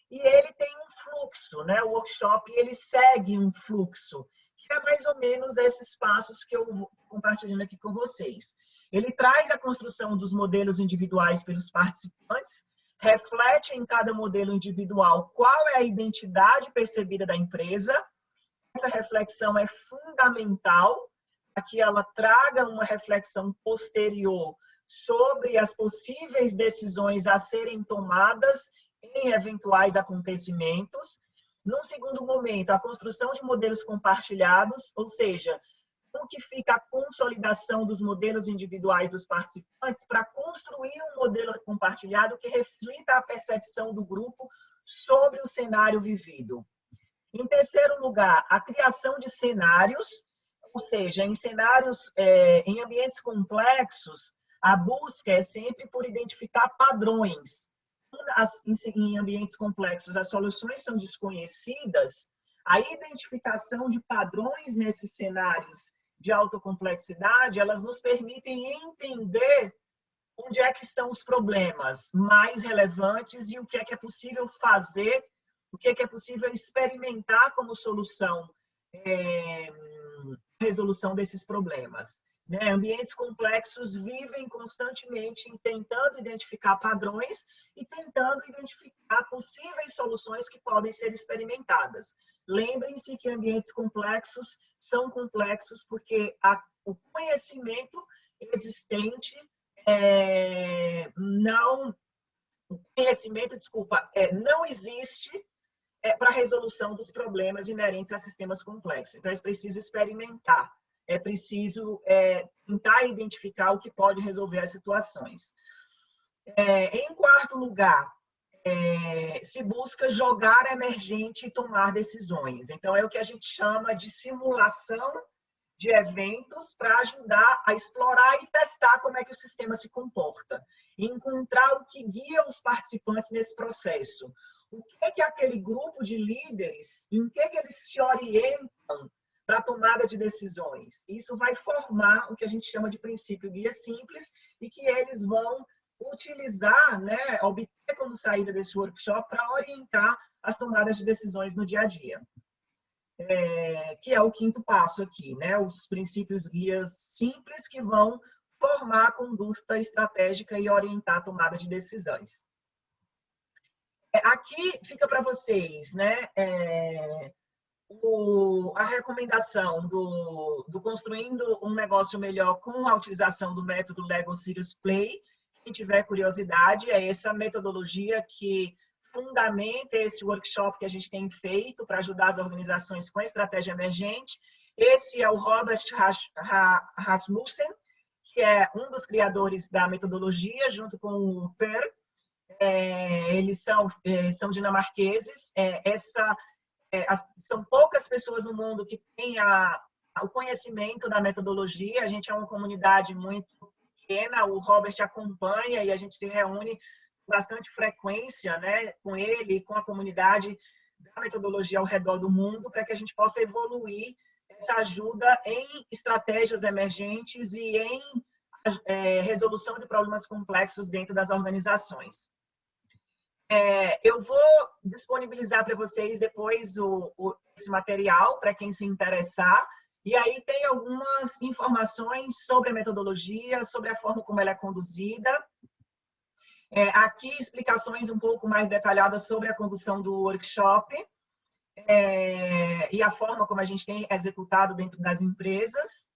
e ele tem um fluxo, né? O workshop ele segue um fluxo, que é mais ou menos esses passos que eu vou compartilhando aqui com vocês. Ele traz a construção dos modelos individuais pelos participantes, reflete em cada modelo individual qual é a identidade percebida da empresa. Essa reflexão é fundamental para que ela traga uma reflexão posterior sobre as possíveis decisões a serem tomadas em eventuais acontecimentos. Num segundo momento, a construção de modelos compartilhados, ou seja, como que fica a consolidação dos modelos individuais dos participantes para construir um modelo compartilhado que reflita a percepção do grupo sobre o cenário vivido. Em terceiro lugar, a criação de cenários, ou seja, em cenários, em ambientes complexos, a busca é sempre por identificar padrões. Em ambientes complexos, as soluções são desconhecidas, a identificação de padrões nesses cenários de alta complexidade, elas nos permitem entender onde é que estão os problemas mais relevantes e o que é possível fazer, o que é possível experimentar como solução, resolução desses problemas. Né? Ambientes complexos vivem constantemente tentando identificar padrões e tentando identificar possíveis soluções que podem ser experimentadas. Lembrem-se que ambientes complexos são complexos porque o conhecimento existente não existe para a resolução dos problemas inerentes a sistemas complexos. Então, é preciso experimentar, é preciso tentar identificar o que pode resolver as situações. Em quarto lugar, se busca jogar emergente e tomar decisões. Então, é o que a gente chama de simulação de eventos para ajudar a explorar e testar como é que o sistema se comporta. E encontrar o que guia os participantes nesse processo. O que é que aquele grupo de líderes, em que eles se orientam para tomar tomada de decisões. Isso vai formar o que a gente chama de princípio guia simples e que eles vão utilizar, né, obter como saída desse workshop para orientar as tomadas de decisões no dia a dia. Que é o quinto passo aqui, né? Os princípios guias simples que vão formar a conduta estratégica e orientar a tomada de decisões. Aqui fica para vocês, né? A recomendação do Construindo um Negócio Melhor com a utilização do método Lego Serious Play. Quem tiver curiosidade, é essa metodologia que fundamenta esse workshop que a gente tem feito para ajudar as organizações com a estratégia emergente. Esse é o Robert Rasmussen, que é um dos criadores da metodologia, junto com o Per. Eles são dinamarqueses. São poucas pessoas no mundo que têm o conhecimento da metodologia. A gente é uma comunidade muito pequena, o Robert acompanha e a gente se reúne com bastante frequência, né, com ele e com a comunidade da metodologia ao redor do mundo, para que a gente possa evoluir essa ajuda em estratégias emergentes e em resolução de problemas complexos dentro das organizações. Eu vou disponibilizar para vocês depois esse material, para quem se interessar. E aí tem algumas informações sobre a metodologia, sobre a forma como ela é conduzida. Aqui, explicações um pouco mais detalhadas sobre a condução do workshop e a forma como a gente tem executado dentro das empresas.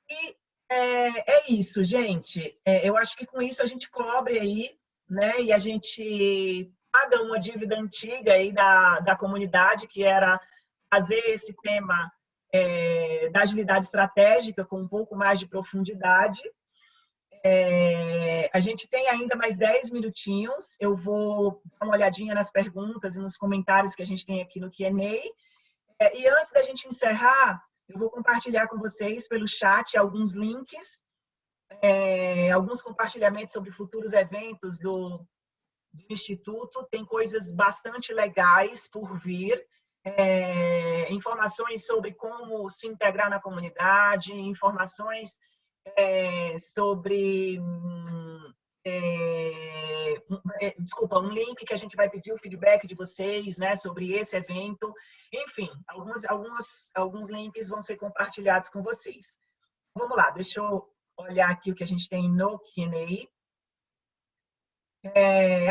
E é isso, gente. Eu acho que com isso a gente cobre aí, né? E a gente paga uma dívida antiga aí da comunidade, que era fazer esse tema da agilidade estratégica com um pouco mais de profundidade. A gente tem ainda mais 10 minutinhos. Eu vou dar uma olhadinha nas perguntas e nos comentários que a gente tem aqui no Q&A. E antes da gente encerrar, eu vou compartilhar com vocês pelo chat alguns links, alguns compartilhamentos sobre futuros eventos do Instituto. Tem coisas bastante legais por vir. Informações sobre como se integrar na comunidade, informações sobre um link que a gente vai pedir o feedback de vocês, né, sobre esse evento. Enfim, alguns links vão ser compartilhados com vocês. Vamos lá, deixa eu olhar aqui o que a gente tem no Q&A.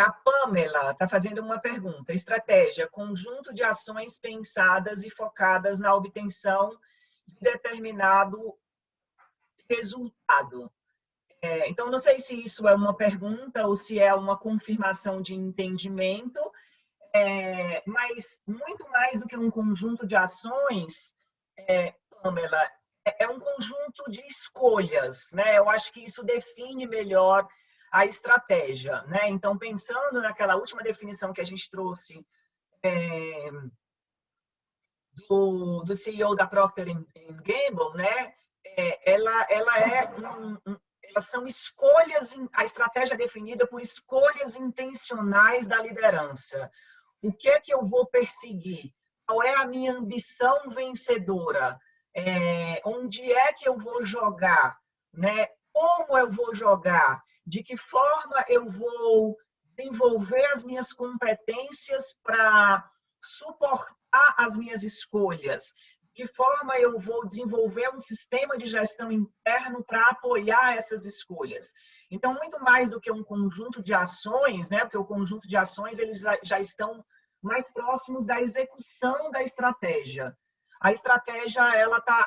A Pamela está fazendo uma pergunta. Estratégia, conjunto de ações pensadas e focadas na obtenção de determinado resultado. Então, não sei se isso é uma pergunta ou se é uma confirmação de entendimento, mas muito mais do que um conjunto de ações, Pamela, é um conjunto de escolhas, né? Eu acho que isso define melhor a estratégia, né? Então, pensando naquela última definição que a gente trouxe do CEO da Procter & Gamble, né? Elas são escolhas, a estratégia é definida por escolhas intencionais da liderança. O que é que eu vou perseguir? Qual é a minha ambição vencedora? Onde é que eu vou jogar? Né? Como eu vou jogar? De que forma eu vou desenvolver as minhas competências para suportar as minhas escolhas? De que forma eu vou desenvolver um sistema de gestão interno para apoiar essas escolhas? Então, muito mais do que um conjunto de ações, né? Porque o conjunto de ações eles já estão mais próximos da execução da estratégia. A estratégia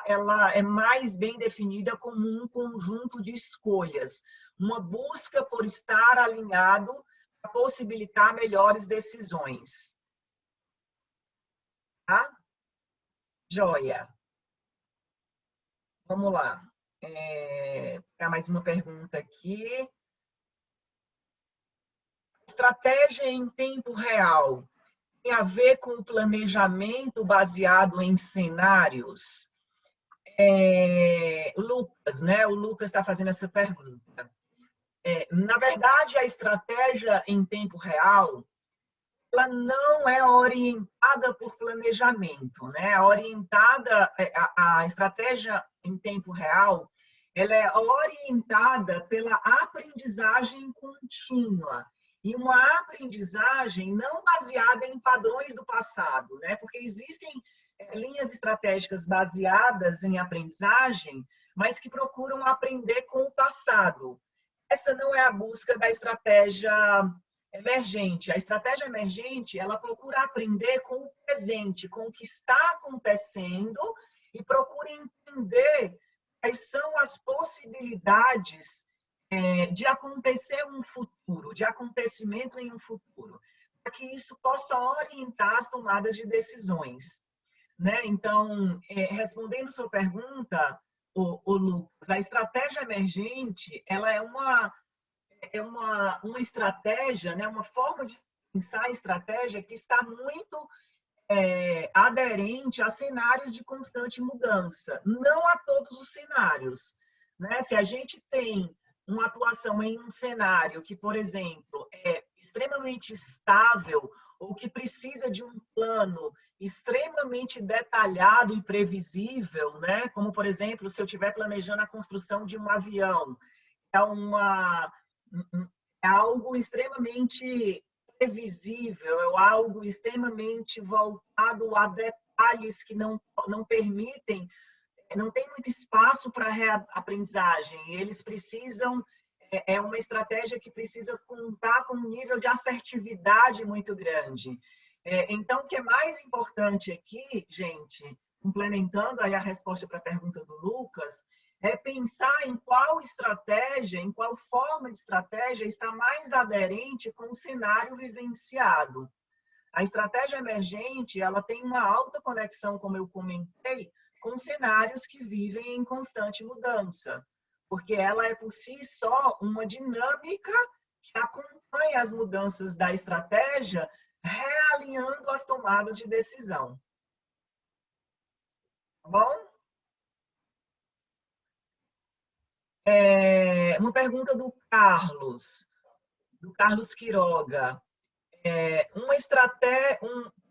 ela é mais bem definida como um conjunto de escolhas, uma busca por estar alinhado para possibilitar melhores decisões. Tá? Joia. Vamos lá. Pegar mais uma pergunta aqui. Estratégia em tempo real tem a ver com o planejamento baseado em cenários? O Lucas, né? O Lucas está fazendo essa pergunta. Na verdade, a estratégia em tempo real ela não é orientada por planejamento, né? A estratégia em tempo real, ela é orientada pela aprendizagem contínua e uma aprendizagem não baseada em padrões do passado, né? Porque existem linhas estratégicas baseadas em aprendizagem, mas que procuram aprender com o passado. Essa não é a busca da estratégia emergente. A estratégia emergente, ela procura aprender com o presente, com o que está acontecendo e procura entender quais são as possibilidades de acontecer um futuro, de acontecimento em um futuro, para que isso possa orientar as tomadas de decisões, né? Então, respondendo sua pergunta, o Lucas, a estratégia emergente, ela é uma estratégia, né, uma forma de pensar a estratégia que está muito aderente a cenários de constante mudança, não a todos os cenários, né? Se a gente tem uma atuação em um cenário que, por exemplo, é extremamente estável ou que precisa de um plano extremamente detalhado e previsível, né? Como, por exemplo, se eu estiver planejando a construção de um avião, é algo extremamente previsível, é algo extremamente voltado a detalhes que não permitem, não tem muito espaço para reaprendizagem. Eles precisam, é uma estratégia que precisa contar com um nível de assertividade muito grande. Então, o que é mais importante aqui, gente, complementando aí a resposta para a pergunta do Lucas, é pensar em qual estratégia, em qual forma de estratégia está mais aderente com o cenário vivenciado. A estratégia emergente, ela tem uma alta conexão, como eu comentei, com cenários que vivem em constante mudança, porque ela é por si só uma dinâmica que acompanha as mudanças da estratégia, realinhando as tomadas de decisão. Tá bom? Uma pergunta do Carlos Quiroga.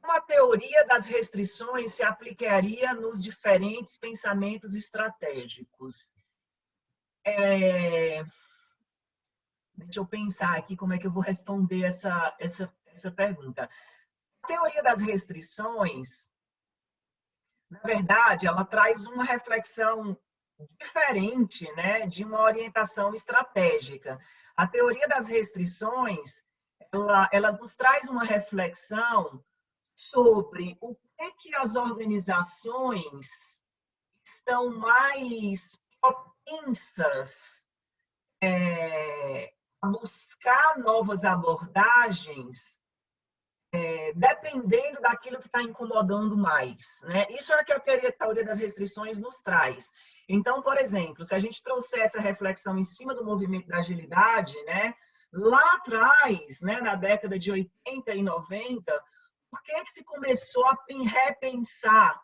Uma teoria das restrições se aplicaria nos diferentes pensamentos estratégicos? Deixa eu pensar aqui como é que eu vou responder essa pergunta. A teoria das restrições, na verdade, ela traz uma reflexão diferente, né, de uma orientação estratégica. A teoria das restrições, ela nos traz uma reflexão sobre o que as organizações estão mais propensas a buscar novas abordagens, dependendo daquilo que está incomodando mais, né? Isso é o que a teoria das restrições nos traz. Então, por exemplo, se a gente trouxer essa reflexão em cima do movimento da agilidade, né? Lá atrás, né, na década de 80 e 90, por que se começou a repensar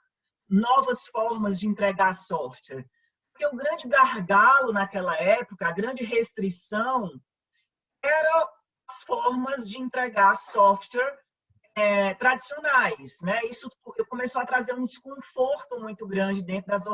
novas formas de entregar software? Porque o grande gargalo naquela época, a grande restrição, eram as formas de entregar software tradicionais, né? Isso começou a trazer um desconforto muito grande dentro das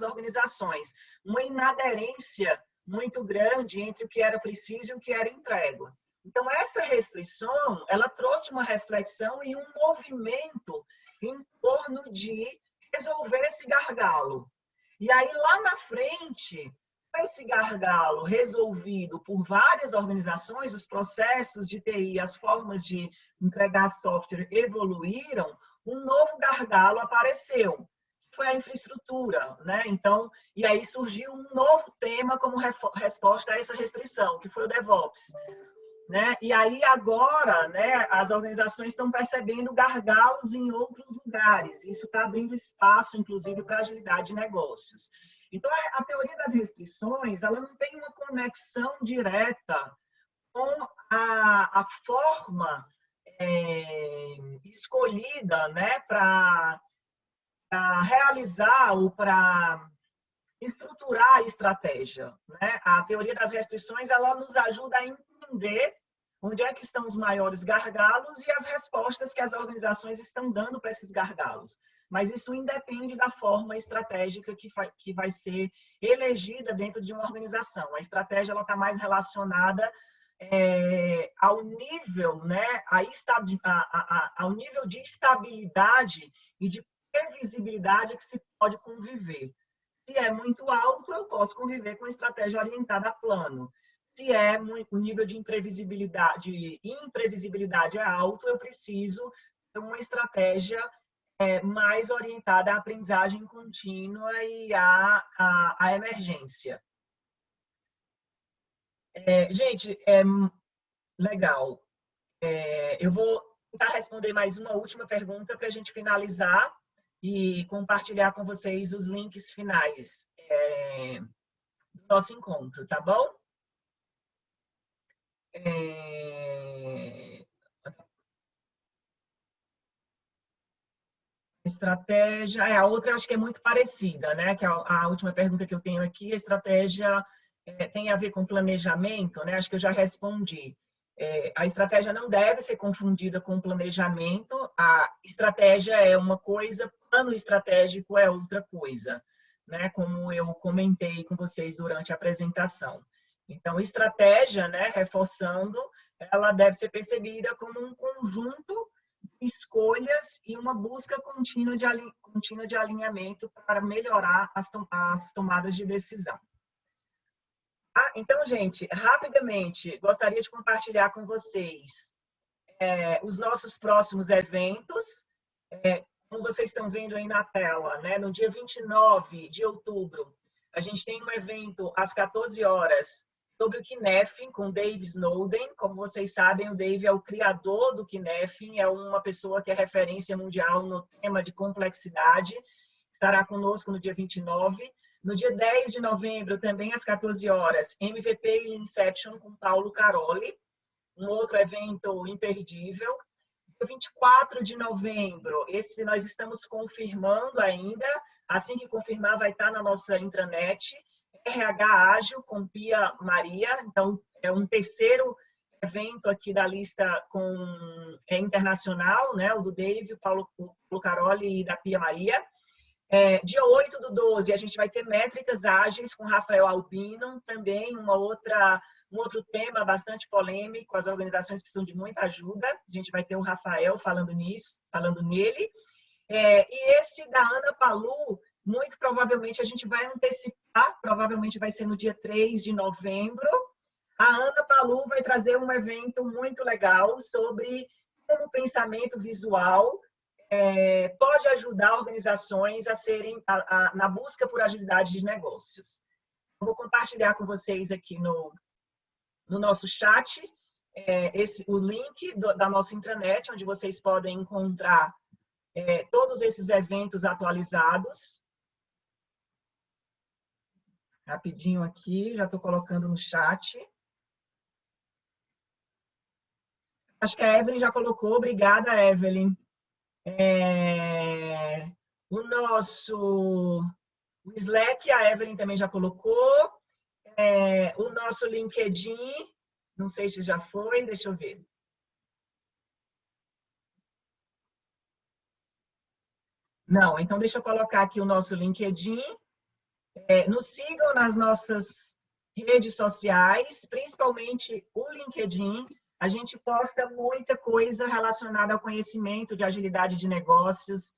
organizações, uma inaderência muito grande entre o que era preciso e o que era entregue. Então, essa restrição, ela trouxe uma reflexão e um movimento em torno de resolver esse gargalo. E aí, lá na frente, esse gargalo resolvido por várias organizações, os processos de TI, as formas de entregar software evoluíram, um novo gargalo apareceu, que foi a infraestrutura, né? Então, e aí surgiu um novo tema como resposta a essa restrição, que foi o DevOps, né? E aí agora, né, as organizações estão percebendo gargalos em outros lugares. Isso está abrindo espaço, inclusive, para agilidade de negócios. Então, a teoria das restrições, ela não tem uma conexão direta com a forma escolhida, né, para realizar ou para estruturar a estratégia, né? A teoria das restrições, ela nos ajuda a entender onde é que estão os maiores gargalos e as respostas que as organizações estão dando para esses gargalos. Mas isso independe da forma estratégica que vai ser elegida dentro de uma organização. A estratégia está mais relacionada ao nível, né, ao nível de estabilidade e de previsibilidade que se pode conviver. Se é muito alto, eu posso conviver com estratégia orientada a plano. Se o nível de imprevisibilidade é alto, eu preciso ter uma estratégia mais orientada à aprendizagem contínua e à emergência. Gente, legal. Eu vou tentar responder mais uma última pergunta para a gente finalizar e compartilhar com vocês os links finais do nosso encontro, tá bom? Estratégia, a outra acho que é muito parecida, né? Que a última pergunta que eu tenho aqui, a estratégia tem a ver com planejamento, né? Acho que eu já respondi. A estratégia não deve ser confundida com planejamento. A estratégia é uma coisa, plano estratégico é outra coisa, né? Como eu comentei com vocês durante a apresentação. Então, estratégia, né? Reforçando, ela deve ser percebida como um conjunto de escolhas e uma busca contínua de alinhamento para melhorar as tomadas de decisão. Então, gente, rapidamente, gostaria de compartilhar com vocês os nossos próximos eventos. Como vocês estão vendo aí na tela, né? No dia 29 de outubro, a gente tem um evento às 14 horas sobre o Kinefin, com Dave Snowden. Como vocês sabem, o Dave é o criador do Kinefin, é uma pessoa que é referência mundial no tema de complexidade. Estará conosco no dia 29. No dia 10 de novembro, também às 14 horas, MVP e Inception com Paulo Caroli, um outro evento imperdível. Dia 24 de novembro, esse nós estamos confirmando ainda, assim que confirmar vai estar na nossa intranet, RH Ágil com Pia Maria, então é um terceiro evento aqui da lista internacional, né? O do Dave, o Paulo Caroli e da Pia Maria. Dia 8/12, a gente vai ter métricas ágeis com Rafael Albino, também um outro tema bastante polêmico, as organizações precisam de muita ajuda, a gente vai ter o Rafael falando nele. E esse da Ana Palu, muito provavelmente a gente vai antecipar, provavelmente vai ser no dia 3 de novembro. A Ana Palu vai trazer um evento muito legal sobre como o pensamento visual pode ajudar organizações a serem na busca por agilidade de negócios. Eu vou compartilhar com vocês aqui no nosso chat o link da nossa intranet, onde vocês podem encontrar todos esses eventos atualizados. Rapidinho aqui, já estou colocando no chat. Acho que a Evelyn já colocou. Obrigada, Evelyn. O Slack, a Evelyn também já colocou. O nosso LinkedIn, não sei se já foi, deixa eu ver. Não, então deixa eu colocar aqui o nosso LinkedIn. Nos sigam nas nossas redes sociais, principalmente o LinkedIn. A gente posta muita coisa relacionada ao conhecimento de agilidade de negócios,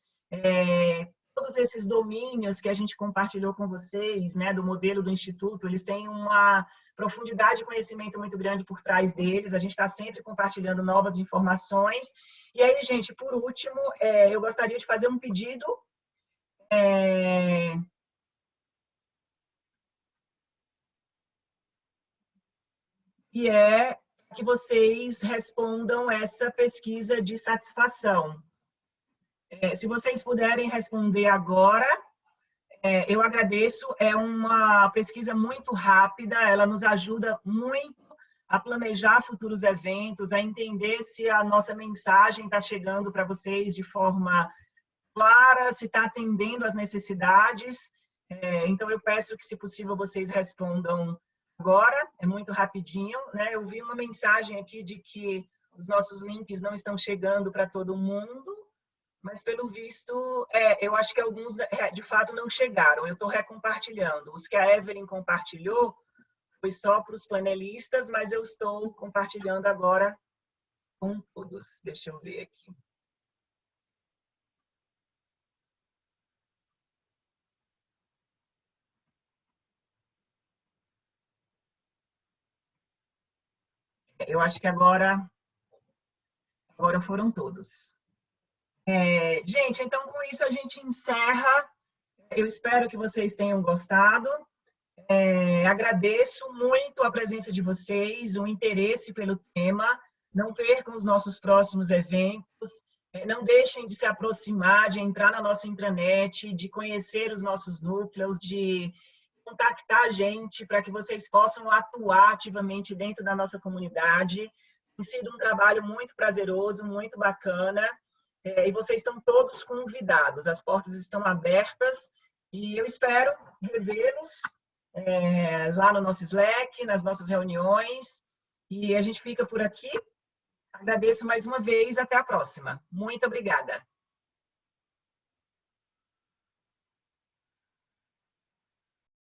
todos esses domínios que a gente compartilhou com vocês, né, do modelo do Instituto, eles têm uma profundidade de conhecimento muito grande por trás deles, a gente está sempre compartilhando novas informações. E aí, gente, por último, eu gostaria de fazer um pedido. E que vocês respondam essa pesquisa de satisfação. Se vocês puderem responder agora, eu agradeço. É uma pesquisa muito rápida, ela nos ajuda muito a planejar futuros eventos, a entender se a nossa mensagem está chegando para vocês de forma clara, se está atendendo às necessidades. Então, eu peço que, se possível, vocês respondam agora, é muito rapidinho, né? Eu vi uma mensagem aqui de que os nossos links não estão chegando para todo mundo, mas pelo visto, eu acho que alguns de fato não chegaram. Eu estou recompartilhando. Os que a Evelyn compartilhou foi só para os panelistas, mas eu estou compartilhando agora com todos. Deixa eu ver aqui. Eu acho que agora foram todos. Gente, então com isso a gente encerra. Eu espero que vocês tenham gostado. Agradeço muito a presença de vocês, o interesse pelo tema. Não percam os nossos próximos eventos. Não deixem de se aproximar, de entrar na nossa intranet, de conhecer os nossos núcleos, de contactar a gente para que vocês possam atuar ativamente dentro da nossa comunidade. Tem sido um trabalho muito prazeroso, muito bacana. E vocês estão todos convidados. As portas estão abertas e eu espero revê-los lá no nosso Slack, nas nossas reuniões. E a gente fica por aqui. Agradeço mais uma vez. Até a próxima. Muito obrigada.